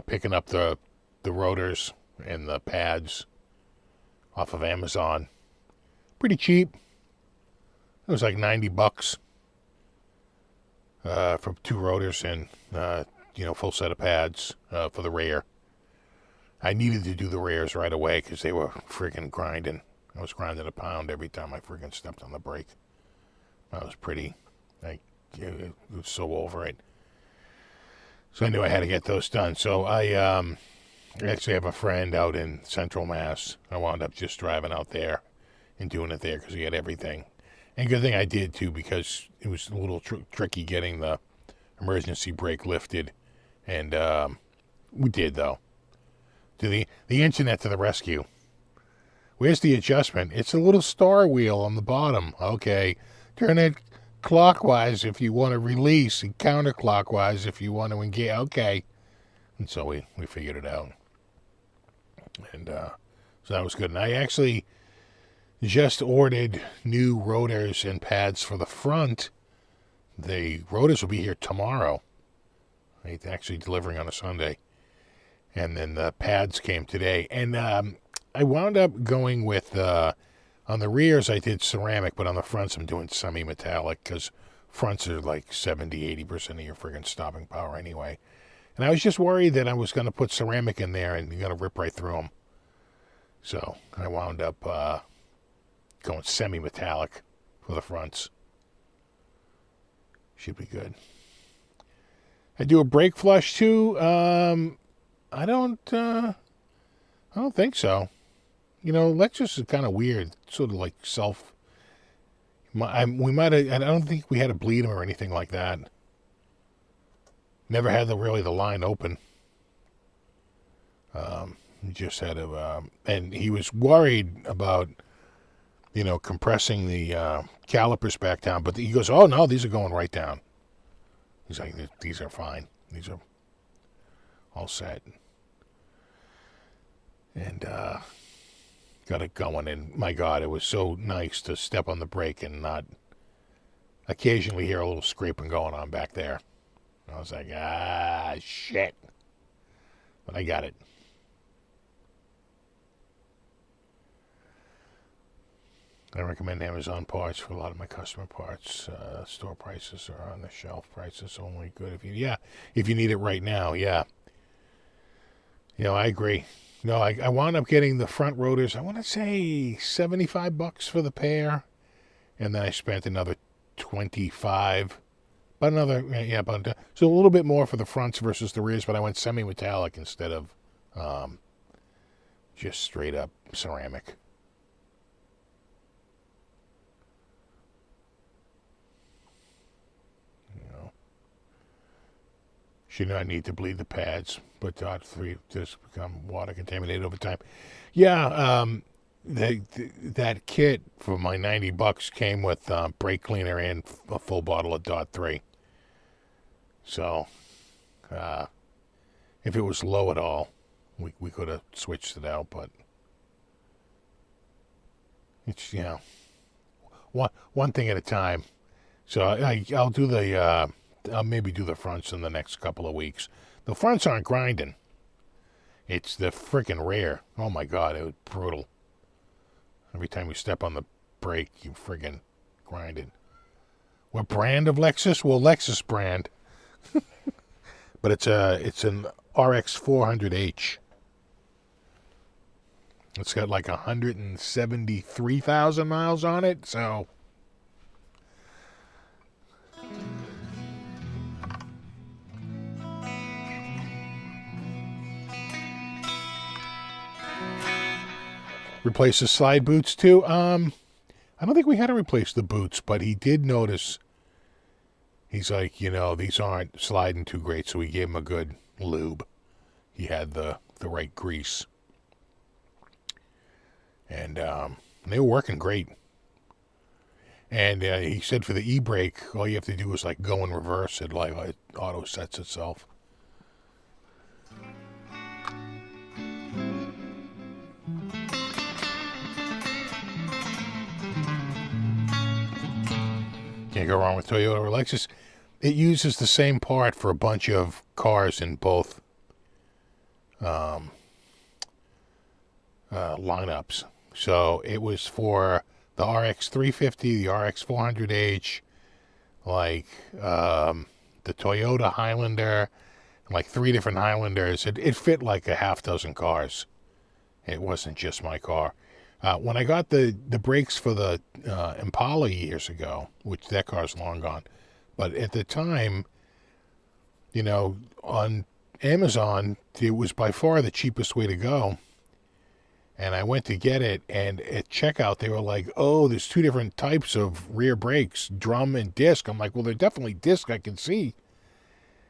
picking up the rotors and the pads off of Amazon. Pretty cheap. It was like $90 for 2 rotors and full set of pads for the rear. I needed to do the rears right away because they were friggin' grinding. I was grinding a pound every time I friggin' stepped on the brake. I was it was so over it. So I knew I had to get those done. So I actually have a friend out in Central Mass. I wound up just driving out there and doing it there because he had everything. And good thing I did too, because it was a little tricky getting the emergency brake lifted. And we did, though. To the internet to the rescue. Where's the adjustment? It's a little star wheel on the bottom. Okay. Turn it clockwise if you want to release, and counterclockwise if you want to engage. Okay. And so we figured it out. And so that was good. And I actually just ordered new rotors and pads for the front. The rotors will be here tomorrow. It's actually delivering on a Sunday. And then the pads came today. And I wound up going with, on the rears I did ceramic, but on the fronts I'm doing semi-metallic, because fronts are like 70-80% of your friggin' stopping power anyway. And I was just worried that I was going to put ceramic in there and you're going to rip right through them. So I wound up going semi-metallic for the fronts. Should be good. I do a brake flush too. I don't think so. You know, Lexus is kind of weird. Sort of like self. We might have. I don't think we had to bleed him or anything like that. Never had the line open. He just had to, and he was worried about, compressing the calipers back down. But he goes, "Oh no, these are going right down." He's like, "These are fine. These are all set." And got it going. And my God, it was so nice to step on the brake and not occasionally hear a little scraping going on back there. I was like, shit. But I got it. I recommend Amazon parts for a lot of my customer parts. Store prices are on the shelf. Prices only good if you need it right now. Yeah. I agree. I wound up getting the front rotors. I want to say $75 for the pair, and then I spent another $25 But another, yeah, so a little bit more for the fronts versus the rears, but I went semi-metallic instead of just straight up ceramic. Should not need to bleed the pads, but dot 3 just become water contaminated over time. Yeah, that kit for my $90 came with brake cleaner and a full bottle of dot 3. So, if it was low at all, we could have switched it out, but it's, one thing at a time. So I'll do the I'll maybe do the fronts in the next couple of weeks. The fronts aren't grinding. It's the freaking rear. Oh my God, it was brutal. Every time you step on the brake, you friggin' grinded. What brand of Lexus? Well, Lexus brand. But it's an RX 400H. It's got like 173,000 miles on it, so replace the side boots too. I don't think we had to replace the boots, but he did notice. He's like, these aren't sliding too great, so we gave him a good lube. He had the right grease, and they were working great. And he said for the e-brake, all you have to do is like go in reverse. It auto sets itself. Can't go wrong with Toyota or Lexus. It uses the same part for a bunch of cars in both lineups. So it was for the RX 350, the RX 400H, like the Toyota Highlander, like 3 different Highlanders. It fit like a half dozen cars. It wasn't just my car. When I got the brakes for the Impala years ago, which that car's long gone, but at the time, on Amazon, it was by far the cheapest way to go. And I went to get it, and at checkout, they were like, oh, there's 2 different types of rear brakes, drum and disc. I'm like, well, they're definitely disc. I can see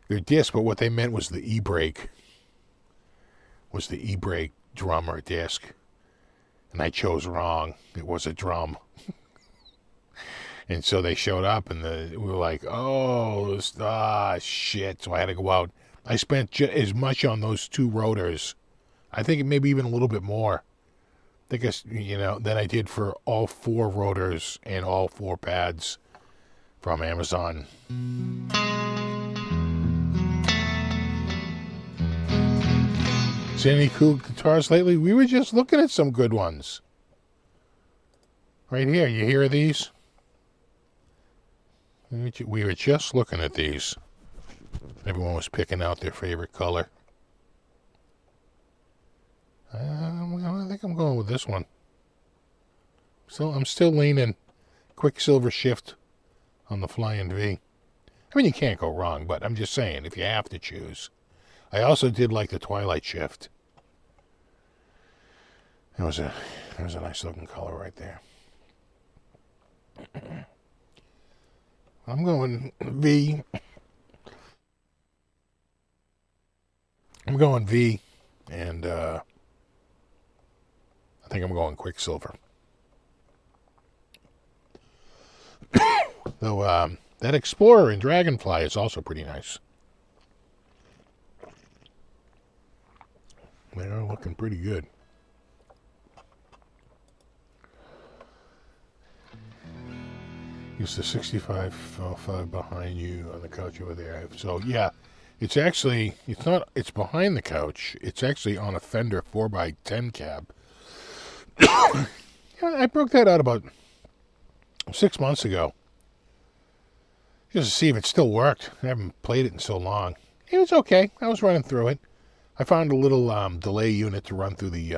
they're disc, but what they meant was the e-brake. Was the e-brake drum or disc? And I chose wrong. It was a drum. And so they showed up, and we were like, oh, shit. So I had to go out. I spent as much on those 2 rotors. I think maybe even a little bit more. I think, than I did for all 4 rotors and all 4 pads from Amazon. Seen any cool guitars lately? We were just looking at some good ones. Right here, you hear these? We were just looking at these. Everyone was picking out their favorite color. I think I'm going with this one. So I'm still leaning Quicksilver Shift on the Flying V. I mean, you can't go wrong, but I'm just saying, if you have to choose. I also did like the Twilight Shift. It was a nice looking color right there. I'm going V. I'm going V, and I think I'm going Quicksilver. Though that Explorer and Dragonfly is also pretty nice. They're looking pretty good. Use the 65 behind you on the couch over there. So yeah, it's behind the couch. It's actually on a Fender 4x10 cab. I broke that out about 6 months ago. Just to see if it still worked. I haven't played it in so long. It was okay. I was running through it. I found a little delay unit to run through the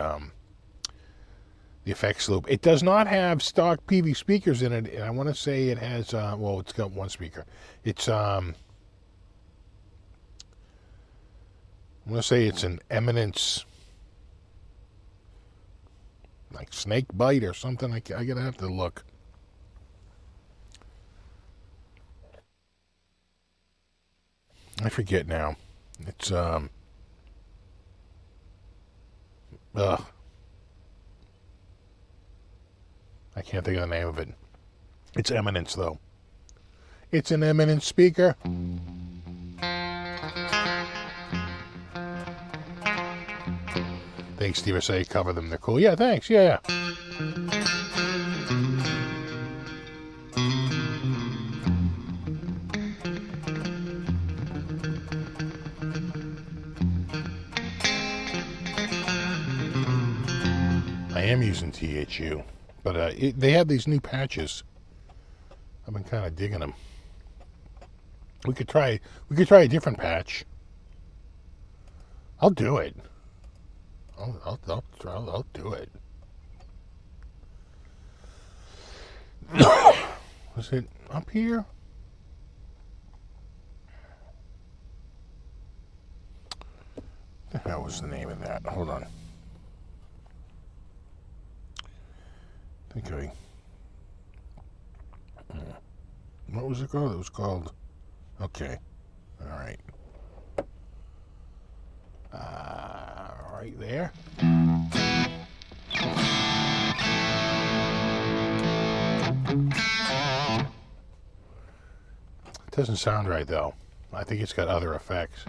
the effects loop. It does not have stock PV speakers in it, and I want to say it has, well, it's got one speaker. It's, I want to say it's an Eminence, like snake bite or something. I gotta have to look. I forget now. It's, I can't think of the name of it. It's Eminence, though. It's an Eminence speaker. Thanks, Steve. Say cover them. They're cool. Yeah, thanks. Yeah. I am using THU, but they have these new patches. I've been kind of digging them. We could try a different patch. I'll do it. I'll do it. Was it up here? What the hell was the name of that? Hold on. What was it called? It was called, okay, all right. Right there. It doesn't sound right though. I think it's got other effects.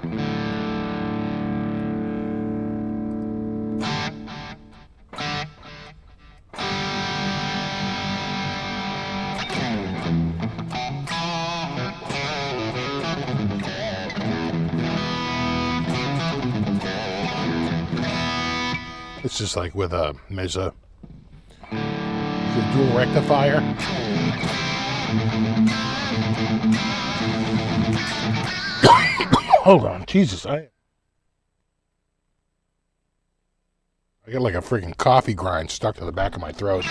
It's just like with a Mesa, the dual rectifier. Hold on, Jesus! I got like a freaking coffee grind stuck to the back of my throat.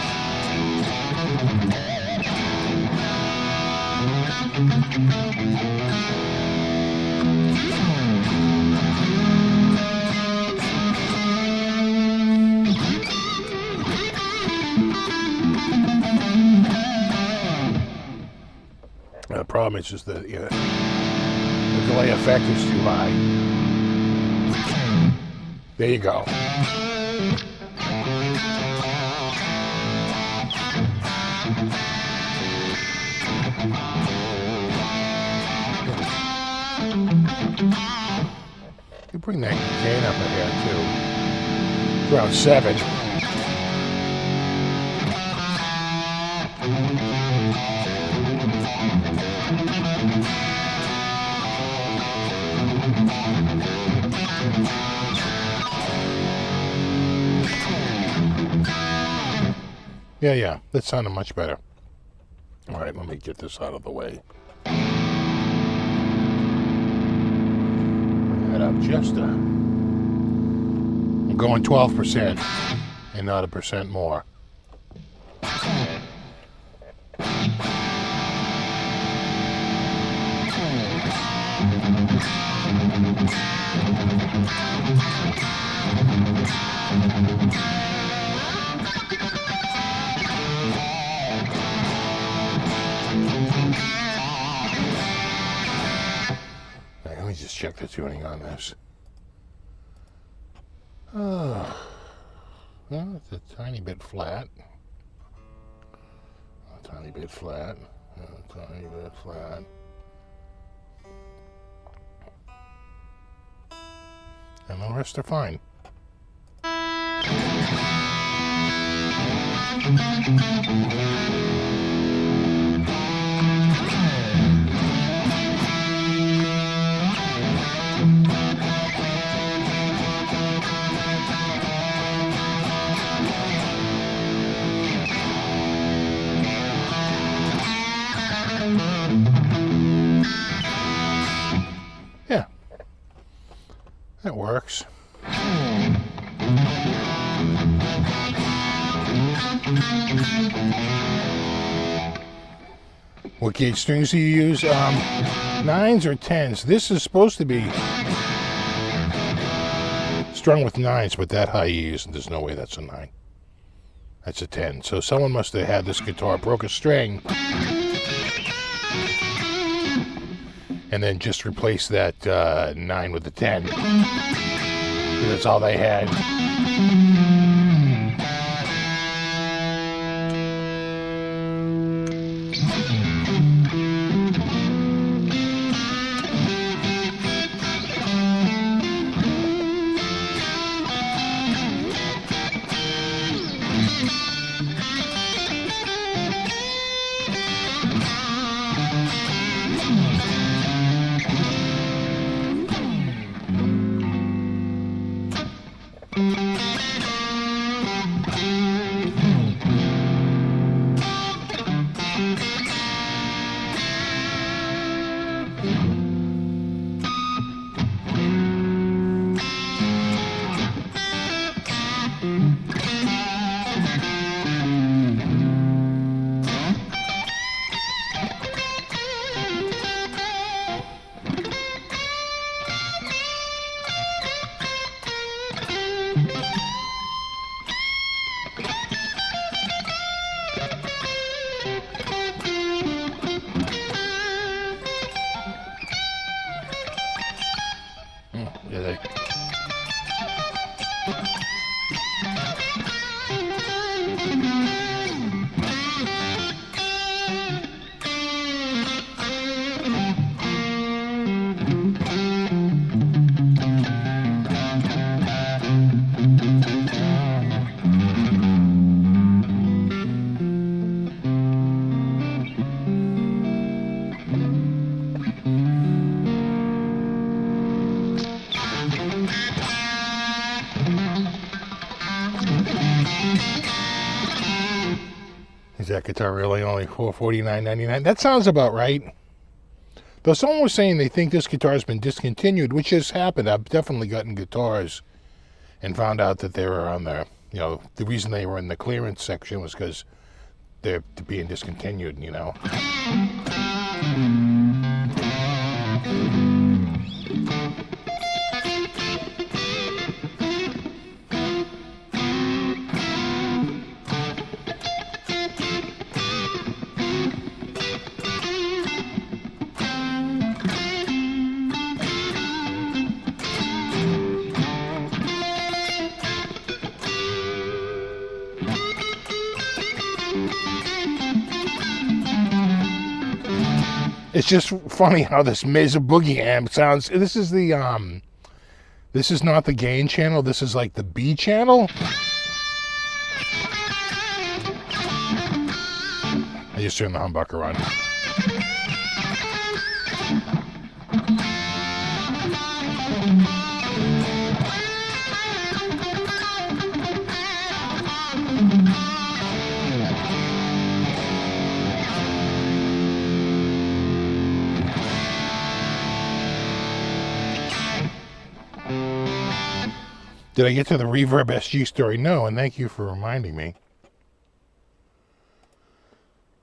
The problem is just that the delay effect is too high. There you go. You bring that gain up ahead too. Around 7. Yeah, that sounded much better. All right, let me get this out of the way. Bring that up just I'm going 12% and not 1% more. Let me just check the tuning on this. Well, it's a tiny bit flat. A tiny bit flat. A tiny bit flat. And the rest are fine. Yeah, that works. What gauge strings do you use? 9s or 10s. This is supposed to be strung with 9s, but that high you use, there's no way that's a 9. That's a 10. So someone must have had this guitar, broke a string, and then just replaced that 9 with the 10. That's all they had. Is that guitar really only $449.99? That sounds about right. Though someone was saying they think this guitar has been discontinued, which has happened. I've definitely gotten guitars and found out that they were on the, the reason they were in the clearance section was because they're being discontinued, It's just funny how this Mesa Boogie amp sounds. This is the this is not the gain channel. This is like the B channel. I just turned the humbucker on. Did I get to the Reverb SG story? No, and thank you for reminding me.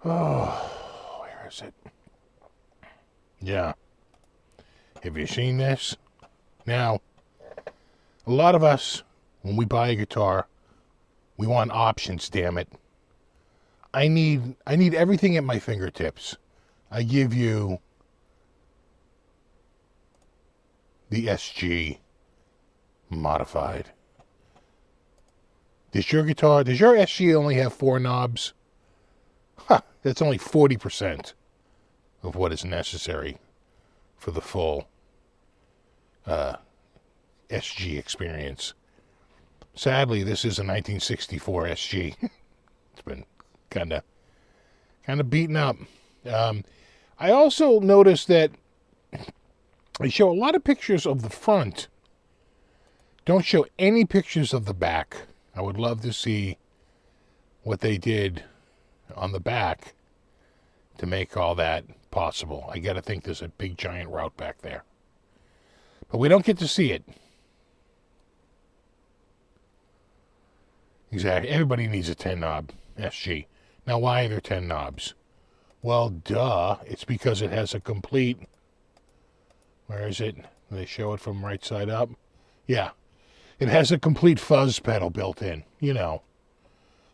Oh, where is it? Yeah. Have you seen this? Now, a lot of us, when we buy a guitar, we want options, damn it. I need everything at my fingertips. I give you the SG modified. Does your SG only have 4 knobs? That's only 40% of what is necessary for the full SG experience. Sadly, this is a 1964 SG. It's been kind of beaten up. I also noticed that they show a lot of pictures of the front. Don't show any pictures of the back. I would love to see what they did on the back to make all that possible. I got to think there's a big giant route back there. But we don't get to see it. Exactly. Everybody needs a 10 knob SG. Now, why are there 10 knobs? Well, duh. It's because it has a complete... Where is it? They show it from right side up. Yeah. It has a complete fuzz pedal built in. You know.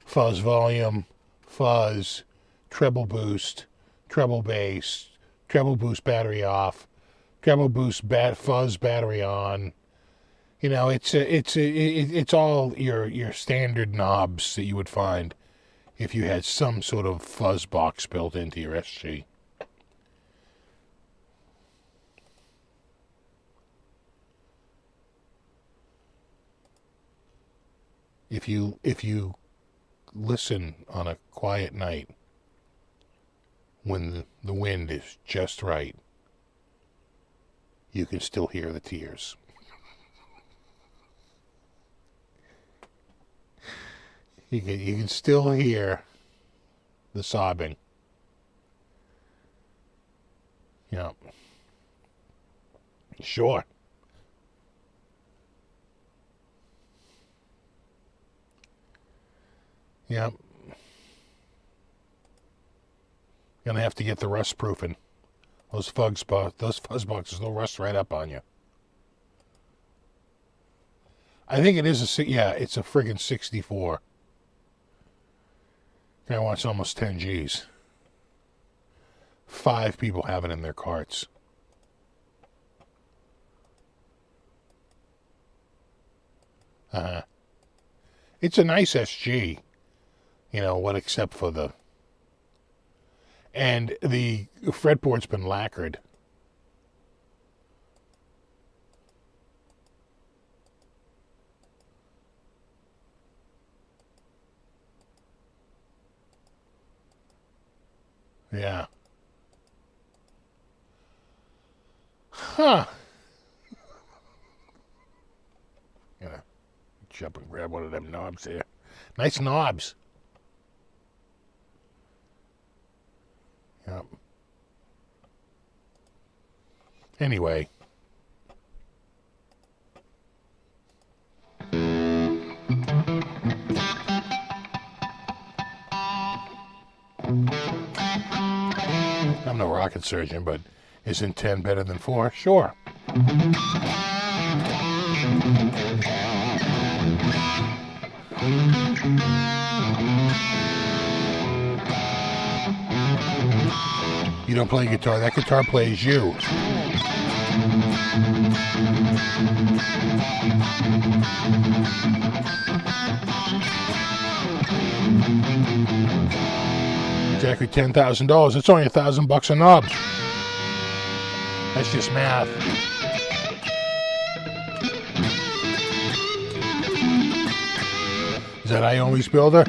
Fuzz volume, fuzz, treble boost, treble bass, treble boost battery off, treble boost fuzz battery on. You know, it's all your standard knobs that you would find if you had some sort of fuzz box built into your SG. If you listen on a quiet night when the wind is just right, you can still hear the tears. You can still hear the sobbing. Yeah. Sure. Yeah. Gonna have to get the rust proofing. Those fuzz boxes, they'll rust right up on you. I think it is it's a friggin' 64. Guy wants almost 10 G's. 5 people have it in their carts. It's a nice SG. You know, what except for the... And the fretboard's been lacquered. Yeah. Huh. Gonna jump and grab one of them knobs there. Nice knobs. Yep. Anyway. I'm no rocket surgeon, but isn't 10 better than 4? Sure. You don't play guitar, that guitar plays you. Exactly $10,000. It's only $1,000 a knob. That's just math. Is that Iomi's builder?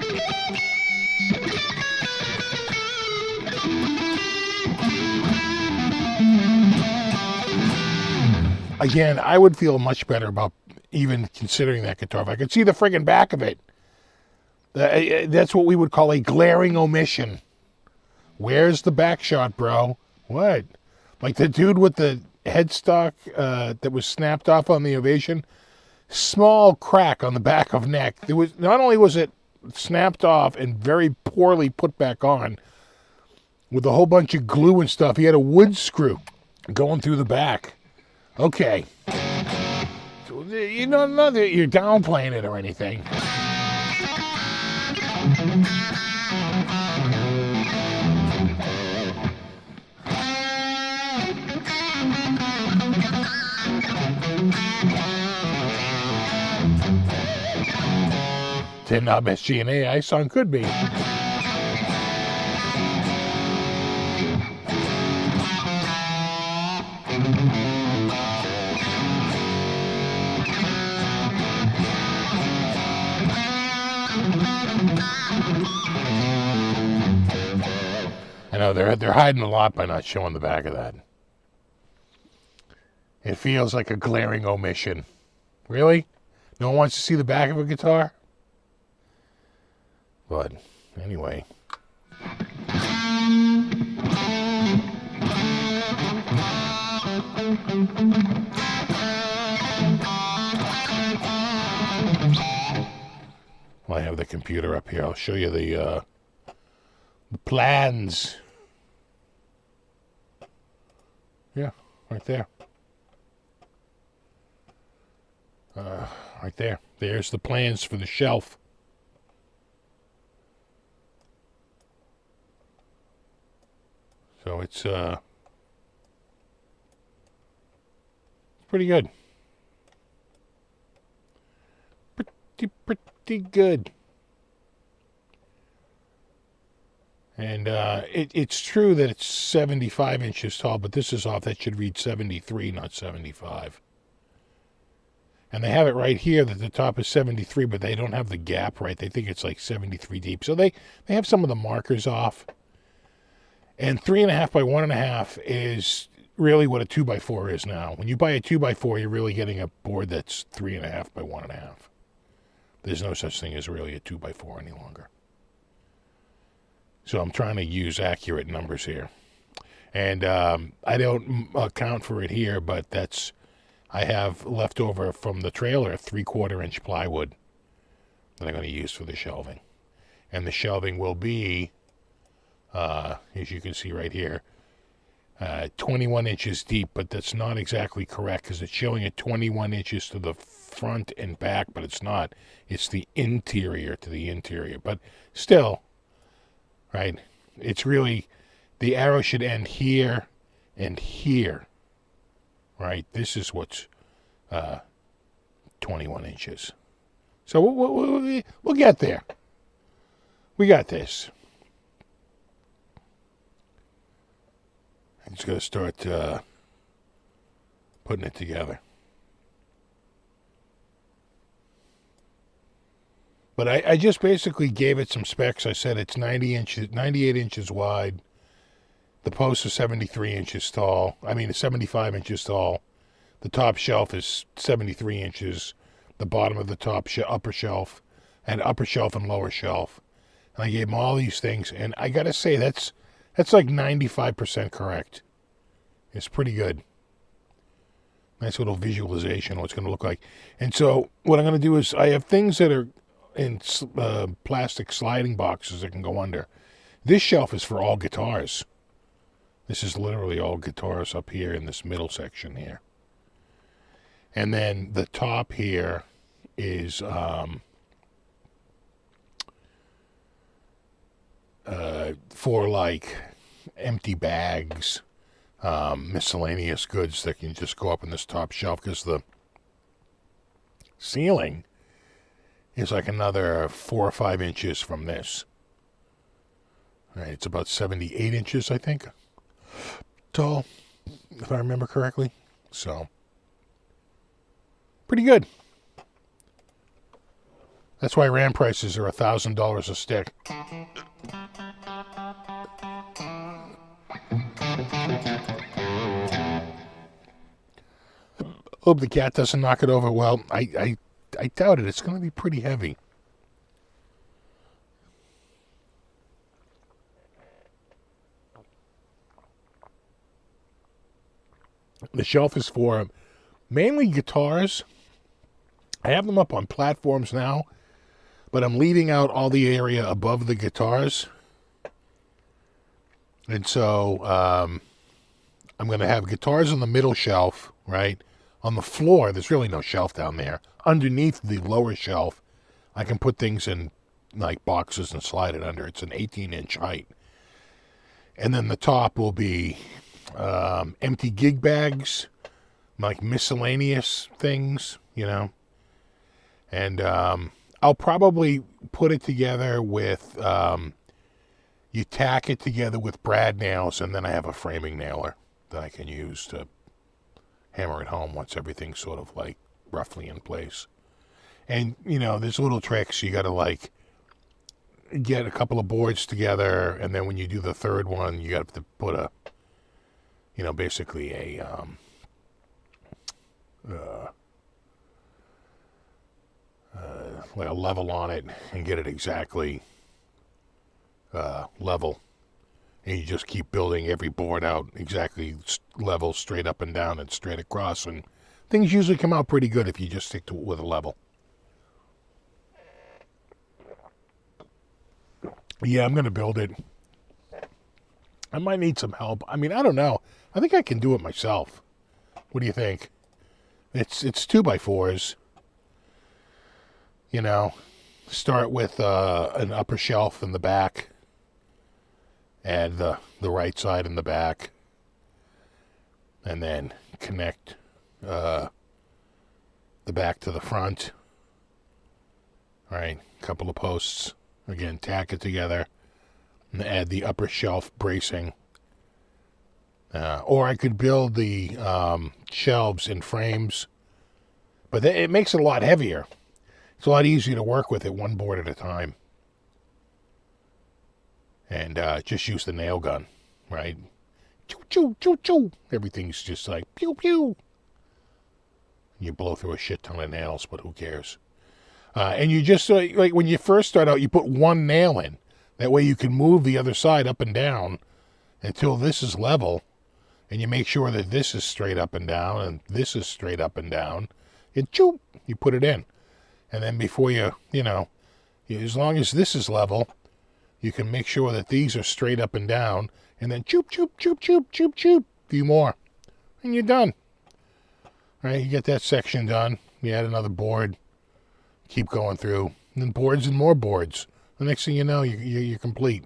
Again, I would feel much better about even considering that guitar if I could see the friggin' back of it. That's what we would call a glaring omission. Where's the back shot, bro? What? Like the dude with the headstock that was snapped off on the Ovation? Small crack on the back of neck. There was, not only was it snapped off and very poorly put back on, with a whole bunch of glue and stuff, he had a wood screw going through the back. Okay. You know, not that you're downplaying it or anything. Ten knob SG and AI song could be. I know they're hiding a lot by not showing the back of that. It feels like a glaring omission. Really? No one wants to see the back of a guitar? But anyway. Well, I have the computer up here. I'll show you the plans. Yeah, right there. Right there. There's the plans for the shelf. So it's pretty good. Pretty good. And it's true that it's 75 inches tall, but this is off. That should read 73, not 75. And they have it right here that the top is 73, but they don't have the gap right. They think it's like 73 deep. So they have some of the markers off. And 3.5 by 1.5 is really what a 2x4 is now. When you buy a 2x4, you're really getting a board that's 3.5 by 1.5. There's no such thing as really a 2x4 any longer. So I'm trying to use accurate numbers here. And I don't account for it here, but I have left over from the trailer 3/4 inch plywood that I'm going to use for the shelving. And the shelving will be, as you can see right here, 21 inches deep, but that's not exactly correct because it's showing it 21 inches to the front and back, but it's not. It's the interior to the interior. But still, right, it's really, the arrow should end here and here, right? This is what's 21 inches. So we'll get there. We got this. I'm just going to start putting it together. But I just basically gave it some specs. I said it's 98 inches wide. The posts are 73 inches tall. I mean, it's 75 inches tall. The top shelf is 73 inches. The bottom of the upper shelf, and upper shelf and lower shelf. And I gave them all these things, and I gotta say that's like 95% correct. It's pretty good. Nice little visualization of what it's going to look like. And so what I'm going to do is I have things that are in plastic sliding boxes that can go under. This shelf is for all guitars. This is literally all guitars up here in this middle section here. And then the top here is for like empty bags, miscellaneous goods that can just go up in this top shelf, because the ceiling is like another 4 or 5 inches from this. All right, it's about 78 inches, I think, tall, if I remember correctly. So, pretty good. That's why RAM prices are $1,000 a stick. Hope the cat doesn't knock it over. Well, I doubt it. It's going to be pretty heavy. The shelf is for mainly guitars. I have them up on platforms now, but I'm leaving out all the area above the guitars. And so I'm going to have guitars on the middle shelf, right? On the floor, there's really no shelf down there. Underneath the lower shelf, I can put things in like boxes and slide it under. It's an 18-inch height. And then the top will be empty gig bags, like miscellaneous things, you know. And I'll probably put it together with, you tack it together with brad nails, and then I have a framing nailer that I can use to hammer it home once everything's sort of like roughly in place. And, you know, there's little tricks. You got to like get a couple of boards together, and then when you do the third one, you got to put a, you know, basically a like a level on it and get it exactly level. And you just keep building every board out exactly level, straight up and down and straight across. And things usually come out pretty good if you just stick to it with a level. Yeah, I'm going to build it. I might need some help. I mean, I don't know. I think I can do it myself. What do you think? It's 2x4s. You know, start with an upper shelf in the back. Add the right side in the back. And then connect the back to the front. All right, a couple of posts. Again, tack it together. And add the upper shelf bracing. Or I could build the shelves in frames. But it makes it a lot heavier. It's a lot easier to work with it one board at a time. And just use the nail gun, right? Choo, choo, choo, choo. Everything's just like pew, pew. You blow through a shit ton of nails, but who cares? And you just, like when you first start out, you put one nail in. That way you can move the other side up and down until this is level. And you make sure that this is straight up and down and this is straight up and down. And choo, you put it in. And then before as long as this is level, you can make sure that these are straight up and down. And then choop, choop, choop, choop, choop, choop. A few more. And you're done. All right, you get that section done. You add another board. Keep going through. And then boards and more boards. The next thing you know, you're complete.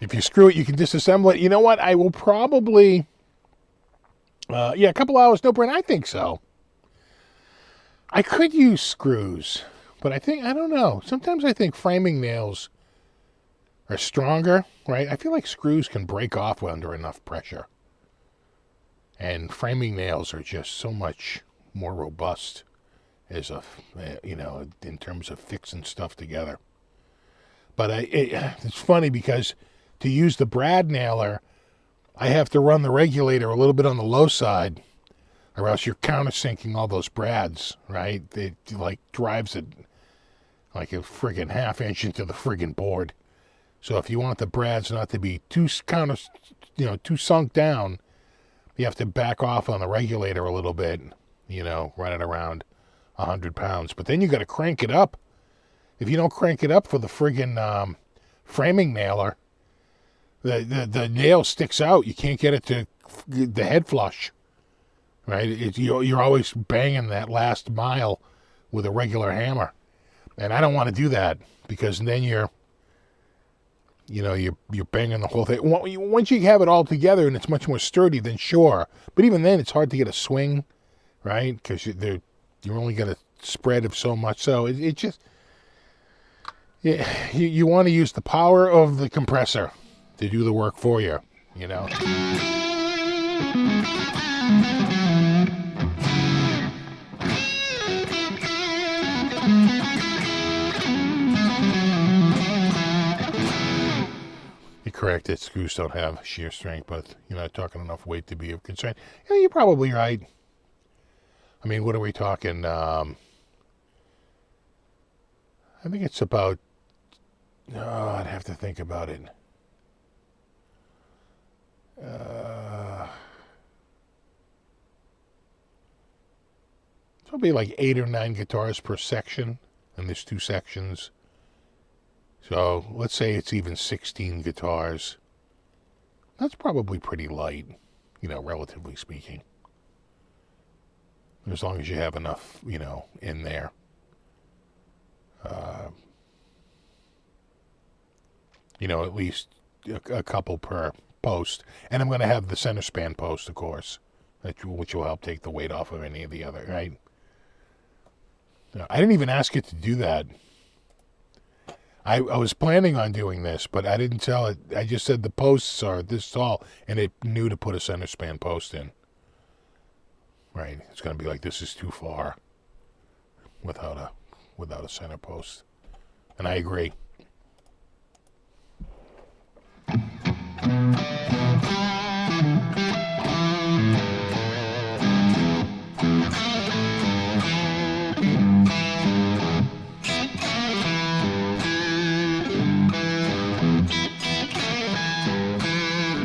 If you screw it, you can disassemble it. You know what? I will probably... a couple hours, no brain. I think so. I could use screws, but I don't know. Sometimes I think framing nails are stronger, right? I feel like screws can break off under enough pressure. And framing nails are just so much more robust as in terms of fixing stuff together. But it's funny because to use the brad nailer, I have to run the regulator a little bit on the low side, or else you're countersinking all those brads, right? It like drives it like a friggin' half inch into the friggin' board. So if you want the brads not to be too sunk down, you have to back off on the regulator a little bit, run it around 100 pounds. But then you got to crank it up. If you don't crank it up for the friggin' framing nailer, the nail sticks out. You can't get it to the head flush, right? You're always banging that last mile with a regular hammer. And I don't want to do that because then you're banging the whole thing. Once you have it all together and it's much more sturdy, then sure. But even then, it's hard to get a swing, right? Because you're only going to spread of so much. So it just... you want to use the power of the compressor to do the work for you, You're correct that screws don't have shear strength, but you're not talking enough weight to be of concern. Yeah, you're probably right. I mean, what are we talking? I think it's about... I'd have to think about it. It's probably like 8 or 9 guitars per section, and there's 2 sections. So let's say it's even 16 guitars. That's probably pretty light, relatively speaking. As long as you have enough, in there. At least a couple per post. And I'm going to have the center span post, of course, which will help take the weight off of any of the other, right? I didn't even ask it to do that. I was planning on doing this, but I didn't tell it. I just said the posts are this tall, and it knew to put a center span post in. Right? It's going to be like, this is too far without a center post. And I agree.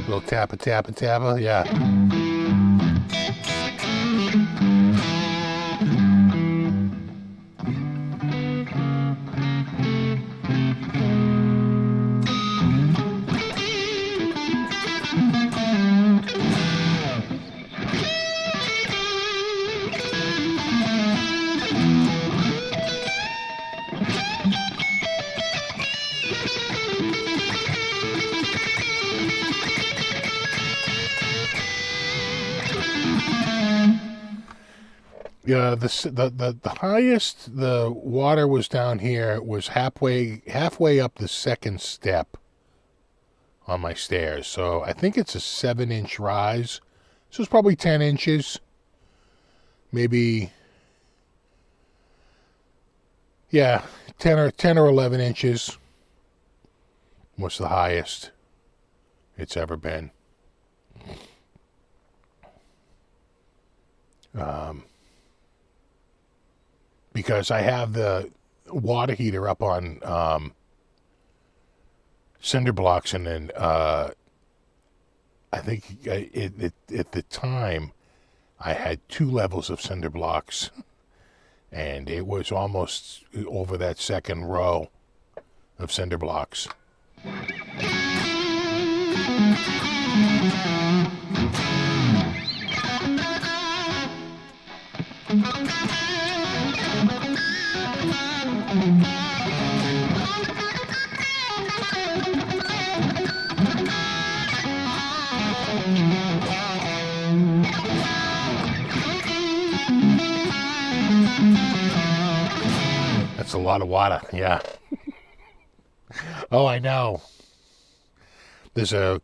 Little tappa, yeah. Yeah, the highest the water was down here was halfway up the second step on my stairs. So I think it's a 7-inch rise. So it's probably 10 inches. Maybe, yeah, 10 or 11 inches was the highest it's ever been. Because I have the water heater up on cinder blocks, and then I think at the time I had 2 levels of cinder blocks, and it was almost over that second row of cinder blocks. That's a lot of water, yeah. Oh, I know. There's a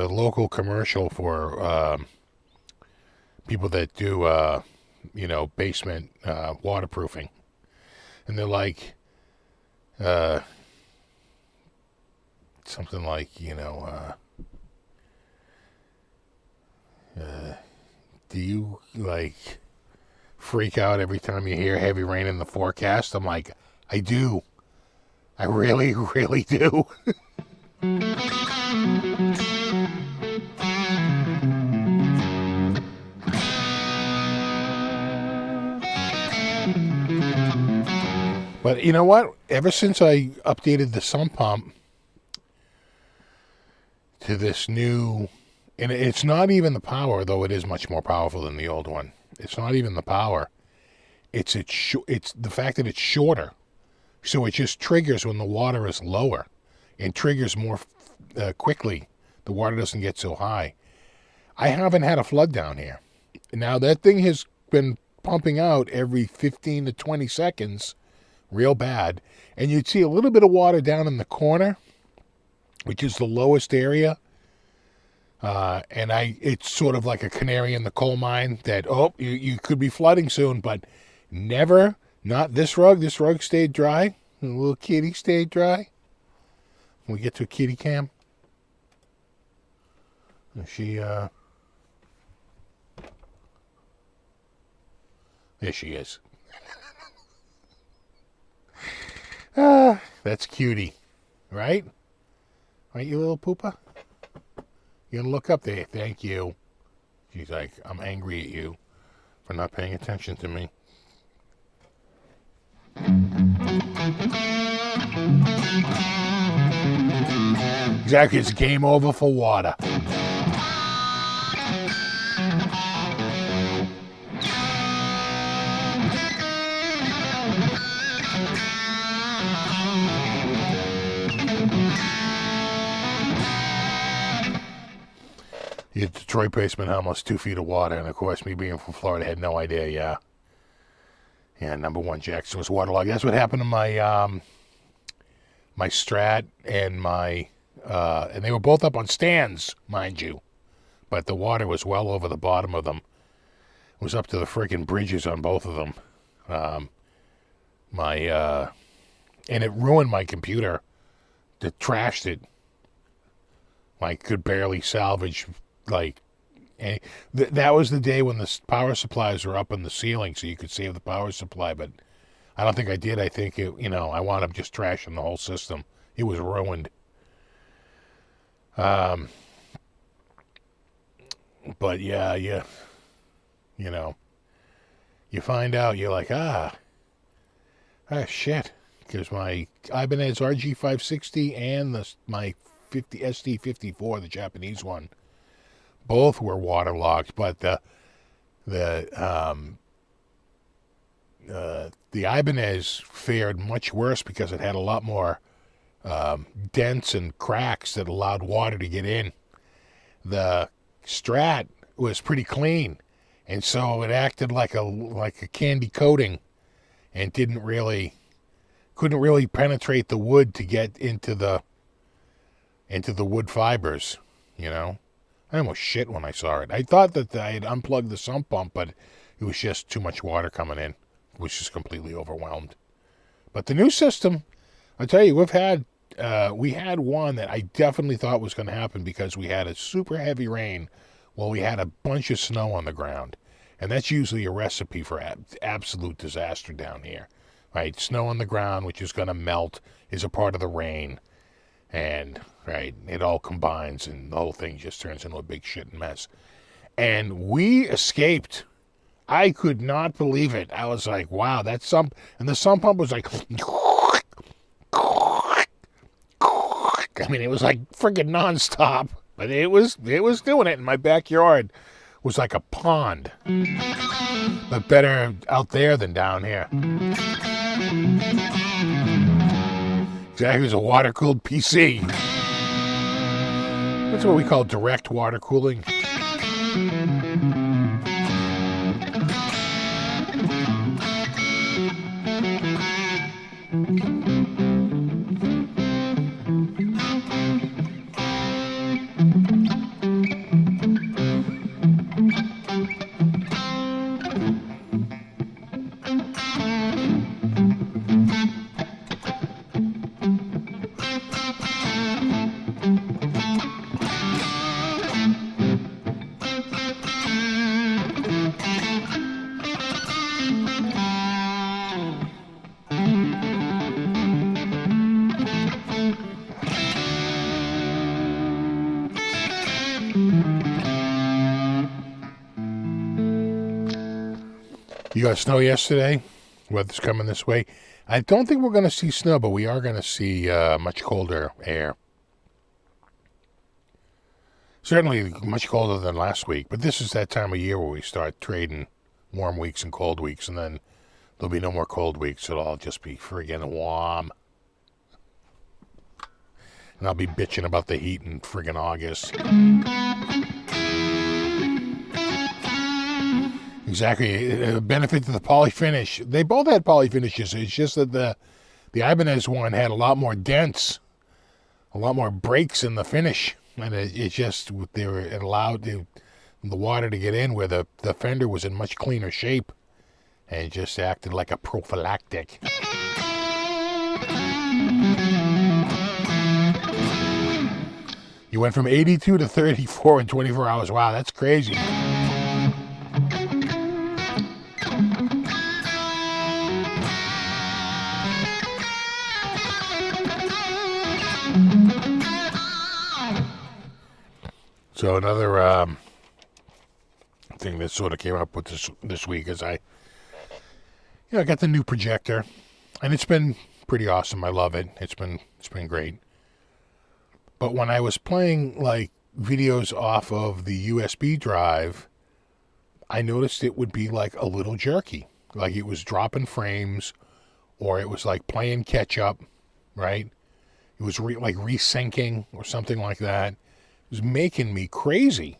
local commercial for people that do basement waterproofing, and they're like something like do you like freak out every time you hear heavy rain in the forecast? I'm like, I do. I really, really do. But you know what? Ever since I updated the sump pump to this new, and it's not even the power, though it is much more powerful than the old one. It's not even the power. It's the fact that it's shorter. So it just triggers when the water is lower, and triggers more quickly. The water doesn't get so high. I haven't had a flood down here. Now, that thing has been pumping out every 15 to 20 seconds, real bad. And you'd see a little bit of water down in the corner, which is the lowest area. And it's sort of like a canary in the coal mine that, you could be flooding soon, but never. Not this rug. This rug stayed dry. The little kitty stayed dry. When we get to a kitty cam. She, there she is. That's cutie. Right? Right, you little pooper? You gonna look up there? Thank you. She's like, I'm angry at you for not paying attention to me. Exactly, it's game over for water. The Detroit basement, almost 2 feet of water, and of course, me being from Florida, had no idea. Yeah. Yeah, number 1, Jackson was waterlogged. That's what happened to my my Strat and my and they were both up on stands, mind you, but the water was well over the bottom of them. It was up to the freaking bridges on both of them. And it ruined my computer. It trashed it. I could barely salvage that was the day when the power supplies were up in the ceiling, so you could save the power supply, but I don't think I did. I think I wound up just trashing the whole system. It was ruined. But yeah, you find out, you're like, shit, because my Ibanez RG560 and my SD54, the Japanese one, both were waterlogged, but the Ibanez fared much worse because it had a lot more dents and cracks that allowed water to get in. The Strat was pretty clean, And so it acted like a candy coating and couldn't really penetrate the wood to get into the wood fibers, you know. I almost shit when I saw it. I thought that I had unplugged the sump pump, but it was just too much water coming in. It was just completely overwhelmed. But the new system, I tell you, we had one that I definitely thought was going to happen because we had a super heavy rain. Well, we had a bunch of snow on the ground. And that's usually a recipe for absolute disaster down here. Right? Snow on the ground, which is going to melt, is a part of the rain. And, right, it all combines and the whole thing just turns into a big shit mess. And we escaped. I could not believe it. I was like, wow, that sump. And the sump pump was like, I mean, it was like freaking nonstop. But it was doing it in my backyard. It was like a pond. But better out there than down here. Exactly, it was a water-cooled PC. That's what we call direct water cooling. You got snow yesterday? Weather's coming this way. I don't think we're going to see snow, but we are going to see much colder air. Certainly much colder than last week, but this is that time of year where we start trading warm weeks and cold weeks, and then there'll be no more cold weeks. It'll all just be friggin' warm. And I'll be bitching about the heat in friggin' August. Exactly. Benefit to the polyfinish. They both had polyfinishes. It's just that the Ibanez one had a lot more dents, a lot more breaks in the finish. And it allowed the water to get in where the fender was in much cleaner shape. And it just acted like a prophylactic. You went from 82 to 34 in 24 hours. Wow, that's crazy. So another thing that sort of came up with this week is I got the new projector, and it's been pretty awesome. I love it. It's been great. But when I was playing like videos off of the USB drive, I noticed it would be like a little jerky, like it was dropping frames, or it was like playing catch up, right? It was like resyncing or something like that. It was making me crazy.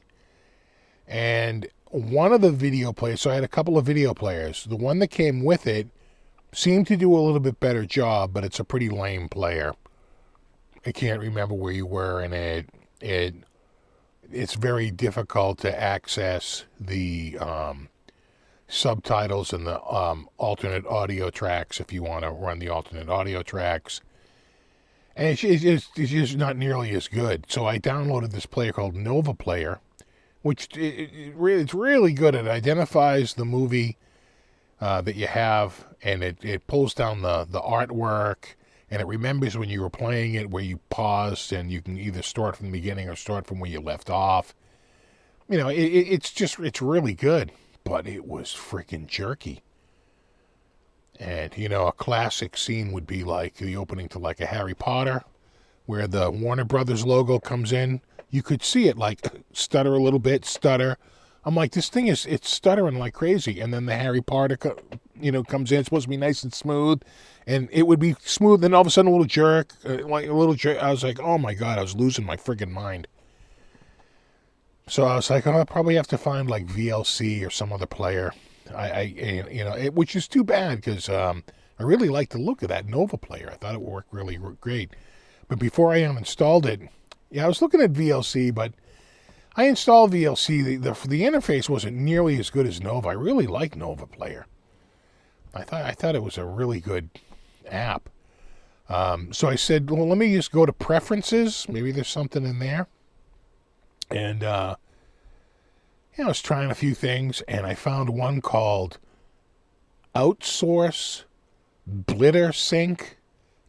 And one of the video players, so I had a couple of video players. The one that came with it seemed to do a little bit better job, but it's a pretty lame player. I can't remember where you were in it. It's very difficult to access the subtitles and the alternate audio tracks if you want to run the alternate audio tracks. And it's just not nearly as good. So I downloaded this player called Nova Player, which it's really good. It identifies the movie that you have, and it pulls down the artwork, and it remembers when you were playing it, where you paused, and you can either start from the beginning or start from where you left off. You know, it's really good, but it was freaking jerky. And, a classic scene would be like the opening to like a Harry Potter, where the Warner Brothers logo comes in. You could see it like stutter a little bit, stutter. I'm like, this thing it's stuttering like crazy. And then the Harry Potter, comes in. It's supposed to be nice and smooth. And it would be smooth. Then all of a sudden a little jerk, I was like, oh my God, I was losing my friggin' mind. So I was like, oh, I'll probably have to find like VLC or some other player. Which is too bad because I really like the look of that Nova player. I thought it would work really great. But before I uninstalled it, yeah, I was looking at VLC, but I installed VLC. The interface wasn't nearly as good as Nova. I really like Nova Player. I thought it was a really good app. So I said, well, let me just go to preferences. Maybe there's something in there. And I was trying a few things, and I found one called Outsource Blitter Sync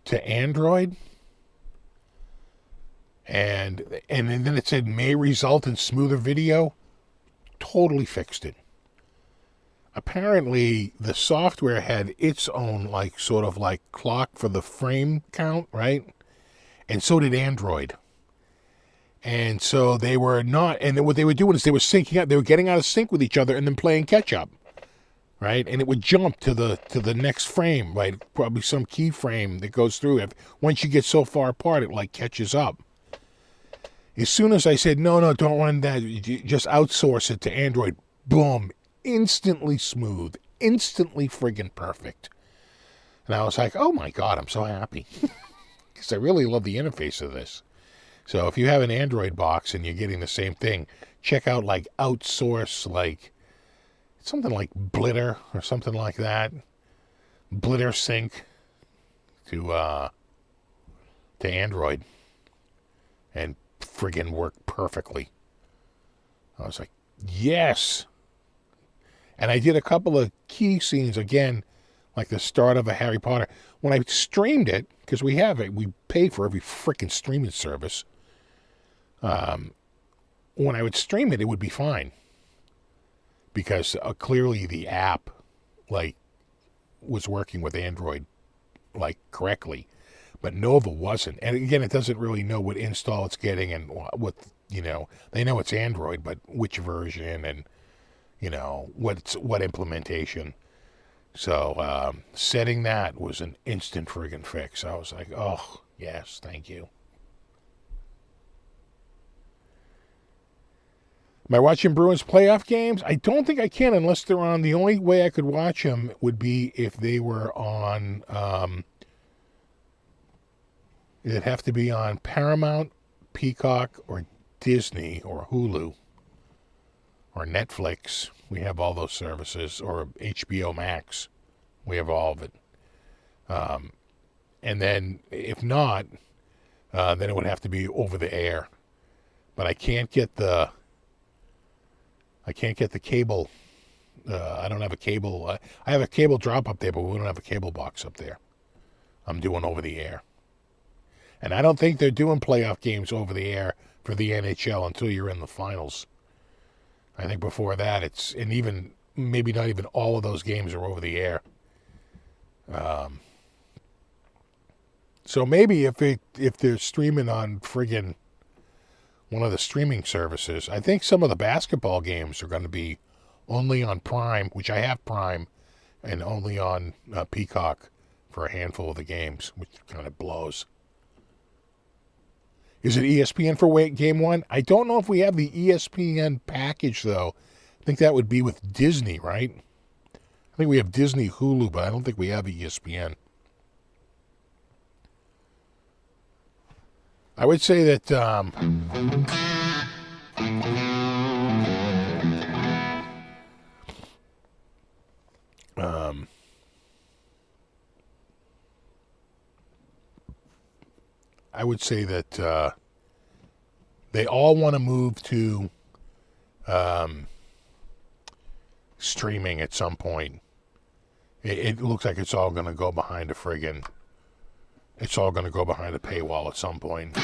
to Android. And then it said may result in smoother video. Totally fixed it. Apparently, the software had its own sort of clock for the frame count, right? And so did Android. And so they were not, and what they were doing is they were syncing up, they were getting out of sync with each other and then playing catch up, right? And it would jump to the next frame, right? Probably some keyframe that goes through. Once you get so far apart, it catches up. As soon as I said, no, don't run that, just outsource it to Android, boom, instantly smooth, instantly friggin' perfect. And I was like, oh my God, I'm so happy. Because I really love the interface of this. So if you have an Android box and you're getting the same thing, check out outsource, something like Blitter or something like that. Blitter Sync to Android. And friggin' work perfectly. I was like, yes. And I did a couple of key scenes again, like the start of a Harry Potter. When I streamed it, because we pay for every frickin' streaming service. When I would stream it, it would be fine. Because clearly the app, was working with Android, correctly. But Nova wasn't. And again, it doesn't really know what install it's getting and what, they know it's Android, but which version and, what implementation. So setting that was an instant friggin' fix. I was like, oh, yes, thank you. Am I watching Bruins playoff games? I don't think I can unless they're on. The only way I could watch them would be if they were on, it'd have to be on Paramount, Peacock, or Disney, or Hulu, or Netflix. We have all those services, or HBO Max. We have all of it. And then, if not, then it would have to be over the air. But I can't get the cable. I don't have a cable. I have a cable drop up there, but we don't have a cable box up there. I'm doing over the air. And I don't think they're doing playoff games over the air for the NHL until you're in the finals. I think before that, and even, maybe not even all of those games are over the air. So maybe if they're streaming on friggin' one of the streaming services, I think some of the basketball games are going to be only on Prime, which I have Prime, and only on Peacock for a handful of the games, which kind of blows. Is it ESPN for Game 1? I don't know if we have the ESPN package, though. I think that would be with Disney, right? I think we have Disney Hulu, but I don't think we have ESPN. I would say that they all want to move to streaming at some point. It looks like it's all going to go behind a friggin'. It's all going to go behind a paywall at some point.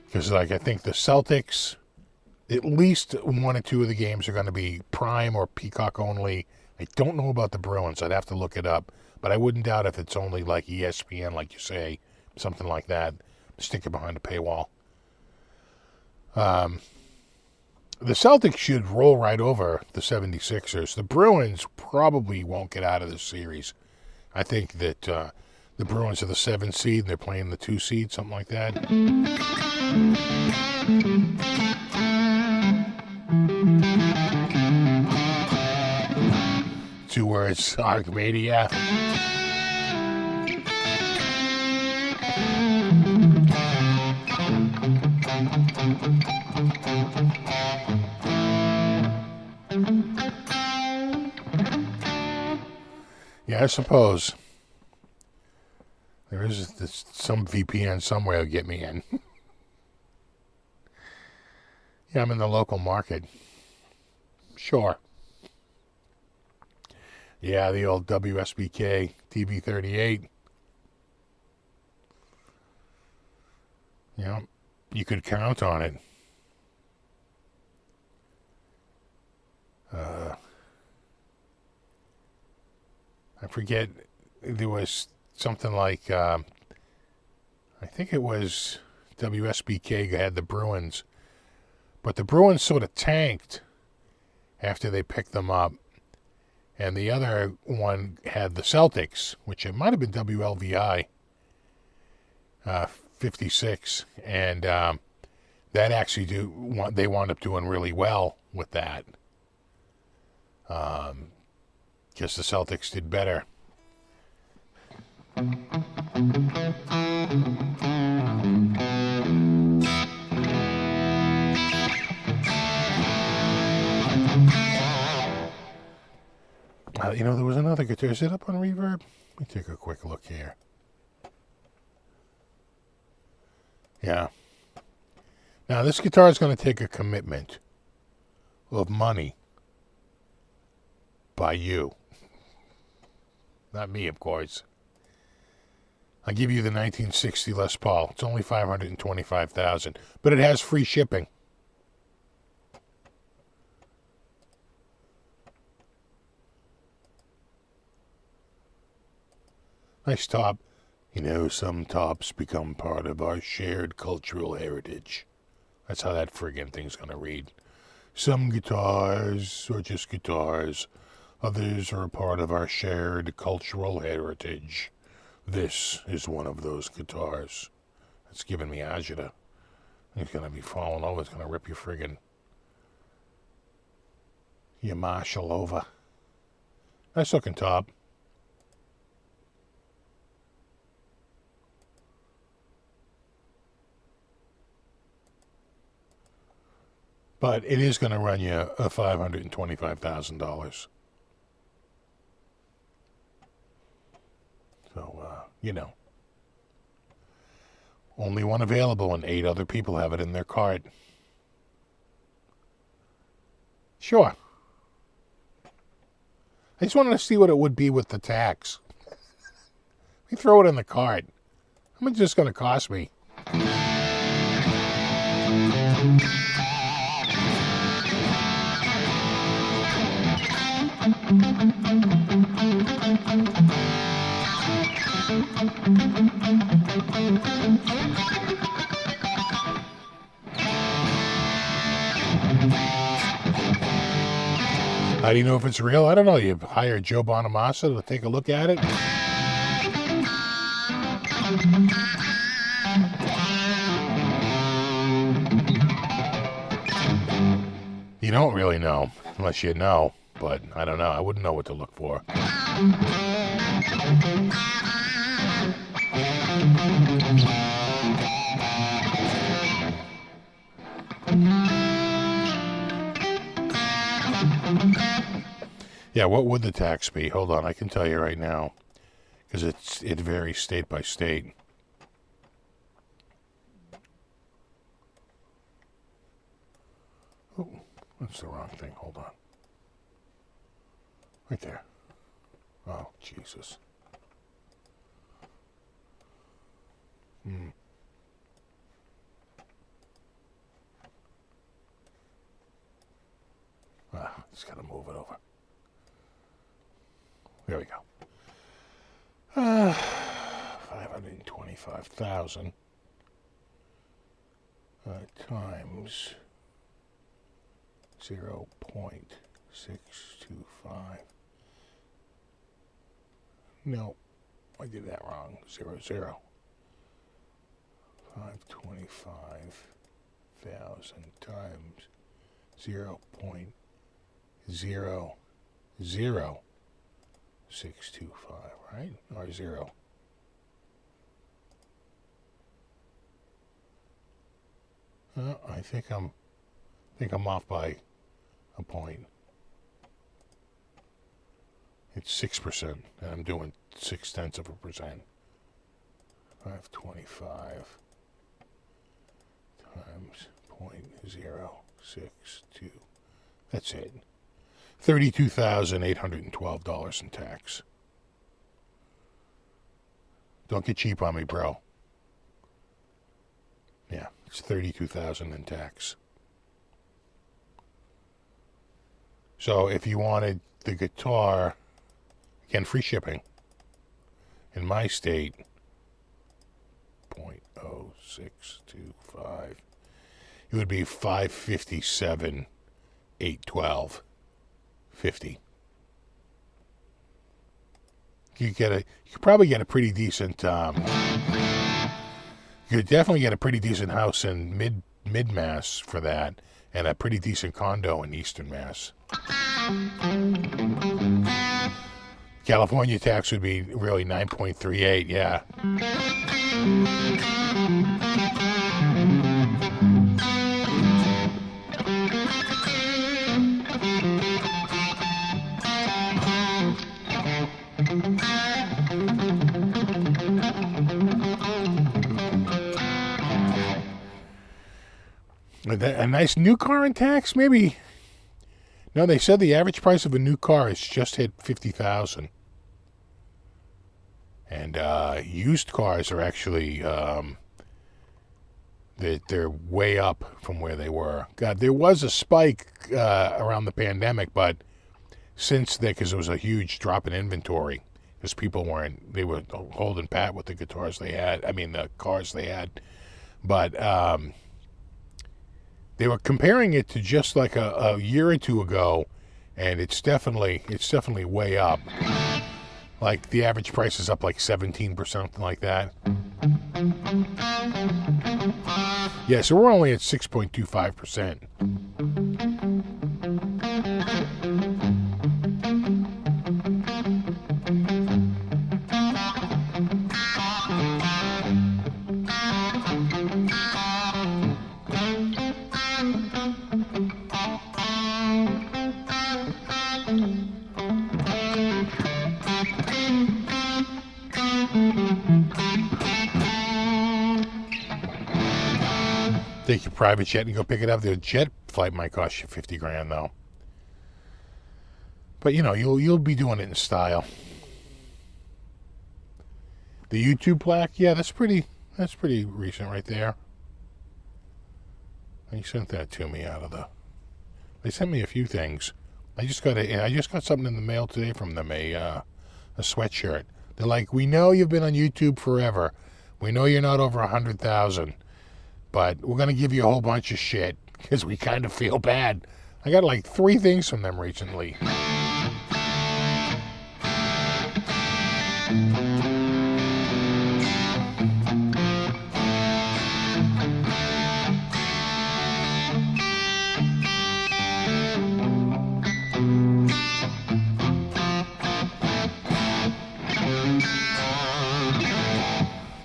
Because, I think the Celtics, at least one or two of the games are going to be Prime or Peacock only. I don't know about the Bruins. I'd have to look it up. But I wouldn't doubt if it's only ESPN, like you say, something like that. Stick it behind a paywall. The Celtics should roll right over the 76ers. The Bruins probably won't get out of this series. I think that The Bruins are the 7 seed, and they're playing the 2 seed, something like that. 2 words, Arcadia. Yeah, I suppose. There is some VPN somewhere to get me in. Yeah, I'm in the local market. Sure. Yeah, the old WSBK TV38. Yeah, you could count on it. I forget, there was something like, I think it was WSBK had the Bruins, but the Bruins sort of tanked after they picked them up, and the other one had the Celtics, which it might have been WLVI 56, and that actually they wound up doing really well with that. Just the Celtics did better. There was another guitar. Is it up on reverb? Let me take a quick look here. Yeah. Now, this guitar is going to take a commitment of money by you. Not me, of course. I'll give you the 1960 Les Paul. It's only $525,000, but it has free shipping. Nice top. Some tops become part of our shared cultural heritage. That's how that friggin' thing's gonna read. Some guitars are just guitars. Others are a part of our shared cultural heritage. This is one of those guitars. It's giving me agita. It's gonna be falling over. It's gonna rip your Marshall over. Nice looking top. But it is going to run you a $525,000. So, only one available and 8 other people have it in their cart. Sure. I just wanted to see what it would be with the tax. We throw it in the cart. How much is this going to cost me? How do you know if it's real? I don't know. You hire Joe Bonamassa to take a look at it? You don't really know, unless you know. But I don't know. I wouldn't know what to look for. Yeah, what would the tax be? Hold on, I can tell you right now, because it varies state by state. Oh, that's the wrong thing. Hold on. Right there. Oh, Jesus. Just gotta move it over. There we go. 525,000 times 0.625. No, I did that wrong. 0, 0. 525,000 times 0.00625, right? Or 0. I think I'm off by a point. It's 6%, and I'm doing 0.6%. 525 times 0.062. That's it. $32,812 in tax. Don't get cheap on me, bro. Yeah, it's $32,000 in tax. So if you wanted the guitar, again, free shipping. In my state, 0.0625. It would be $557,812.50. You could probably get a pretty decent. You could definitely get a pretty decent house in mid Mass for that, and a pretty decent condo in Eastern Mass. California tax would be really 9.38. Yeah. A nice new car in tax, maybe. No, they said the average price of a new car has just hit $50,000, and used cars are actually they're way up from where they were. God, there was a spike around the pandemic, but since then, because there was a huge drop in inventory, because people they were holding pat with the guitars they had. I mean, the cars they had, but. They were comparing it to just like a year or two ago, and it's definitely way up. Like the average price is up like 17%, something like that. Yeah, so we're only at 6.25%. Take your private jet and go pick it up. The jet flight might cost you $50,000 though. But you'll be doing it in style. The YouTube plaque, yeah, that's pretty recent right there. They sent that to me they sent me a few things. I just got something in the mail today from them, a sweatshirt. They're like, we know you've been on YouTube forever. We know you're not over 100,000. But we're going to give you a whole bunch of shit because we kind of feel bad. I got like 3 things from them recently.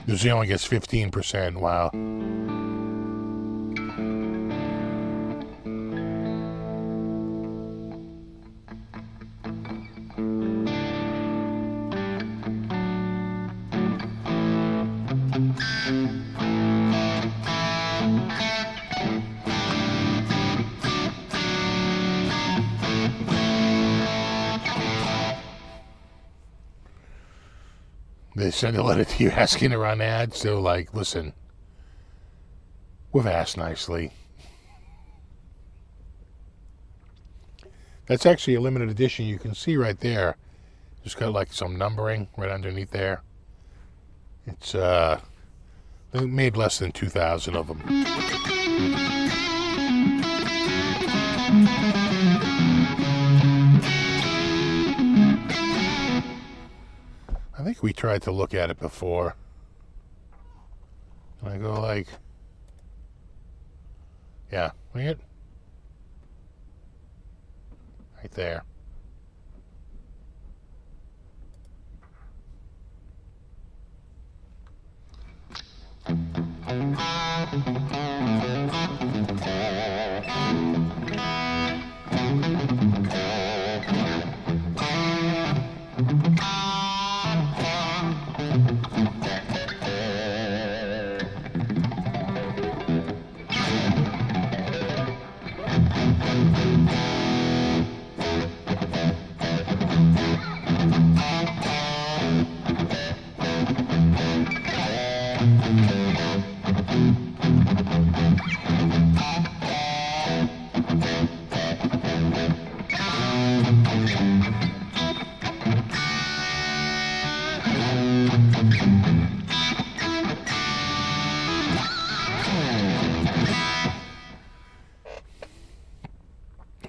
New Zealand gets 15%. Wow. They send a letter to you asking to run ads. They're like, listen, we've asked nicely. That's actually a limited edition. You can see right there. Just got like some numbering right underneath there. It's they made less than 2,000 of them. I think we tried to look at it before. And I go like, yeah, look at it. Right there.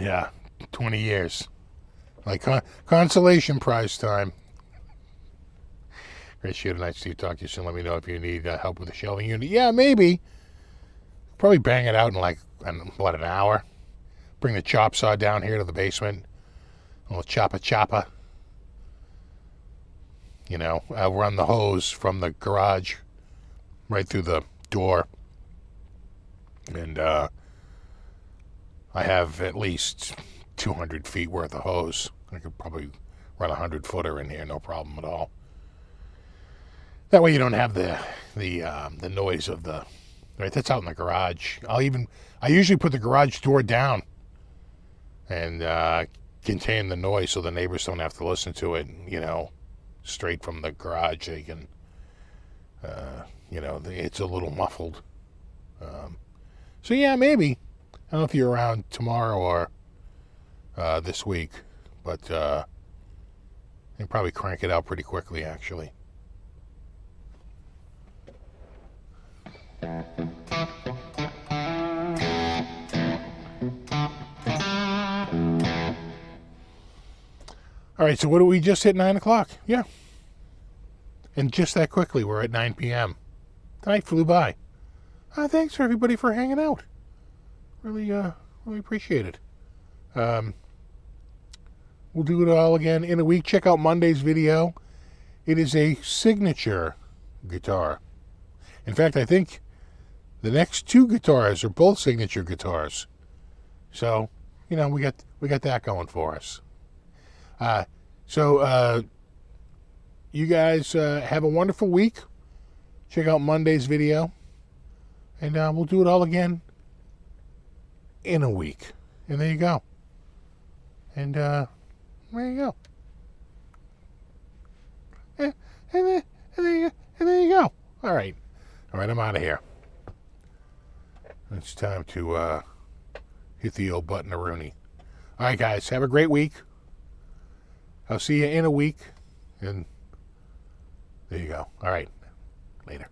Yeah, 20 years. Like consolation prize time. Great show tonight, Steve. Talk to you soon. Let me know if you need help with the shelving unit. Yeah, maybe. Probably bang it out in like, what, an hour? Bring the chop saw down here to the basement. A little choppa. You know, I'll run the hose from the garage right through the door. And I have at least 200 feet worth of hose. I could probably run a 100-footer in here, no problem at all. That way you don't have the noise of the, right, that's out in the garage. I usually put the garage door down and contain the noise so the neighbors don't have to listen to it, you know, straight from the garage. They can, you know, it's a little muffled. So yeah, maybe. I don't know if you're around tomorrow or this week, but they can probably crank it out pretty quickly, actually. All right, so what do we just hit 9 o'clock? Yeah. And just that quickly, we're at 9 p.m. Tonight flew by. Thanks for everybody for hanging out. Really appreciate it. We'll do it all again in a week. Check out Monday's video. It is a signature guitar. In fact, I think the next two guitars are both signature guitars. So, you know, we got that going for us. So you guys have a wonderful week. Check out Monday's video. And we'll do it all again in a week. And there you go. And there you go. And there you go. All right, I'm out of here. It's time to hit the old button-a-rooney. All right, guys, have a great week. I'll see you in a week. And there you go. All right, later.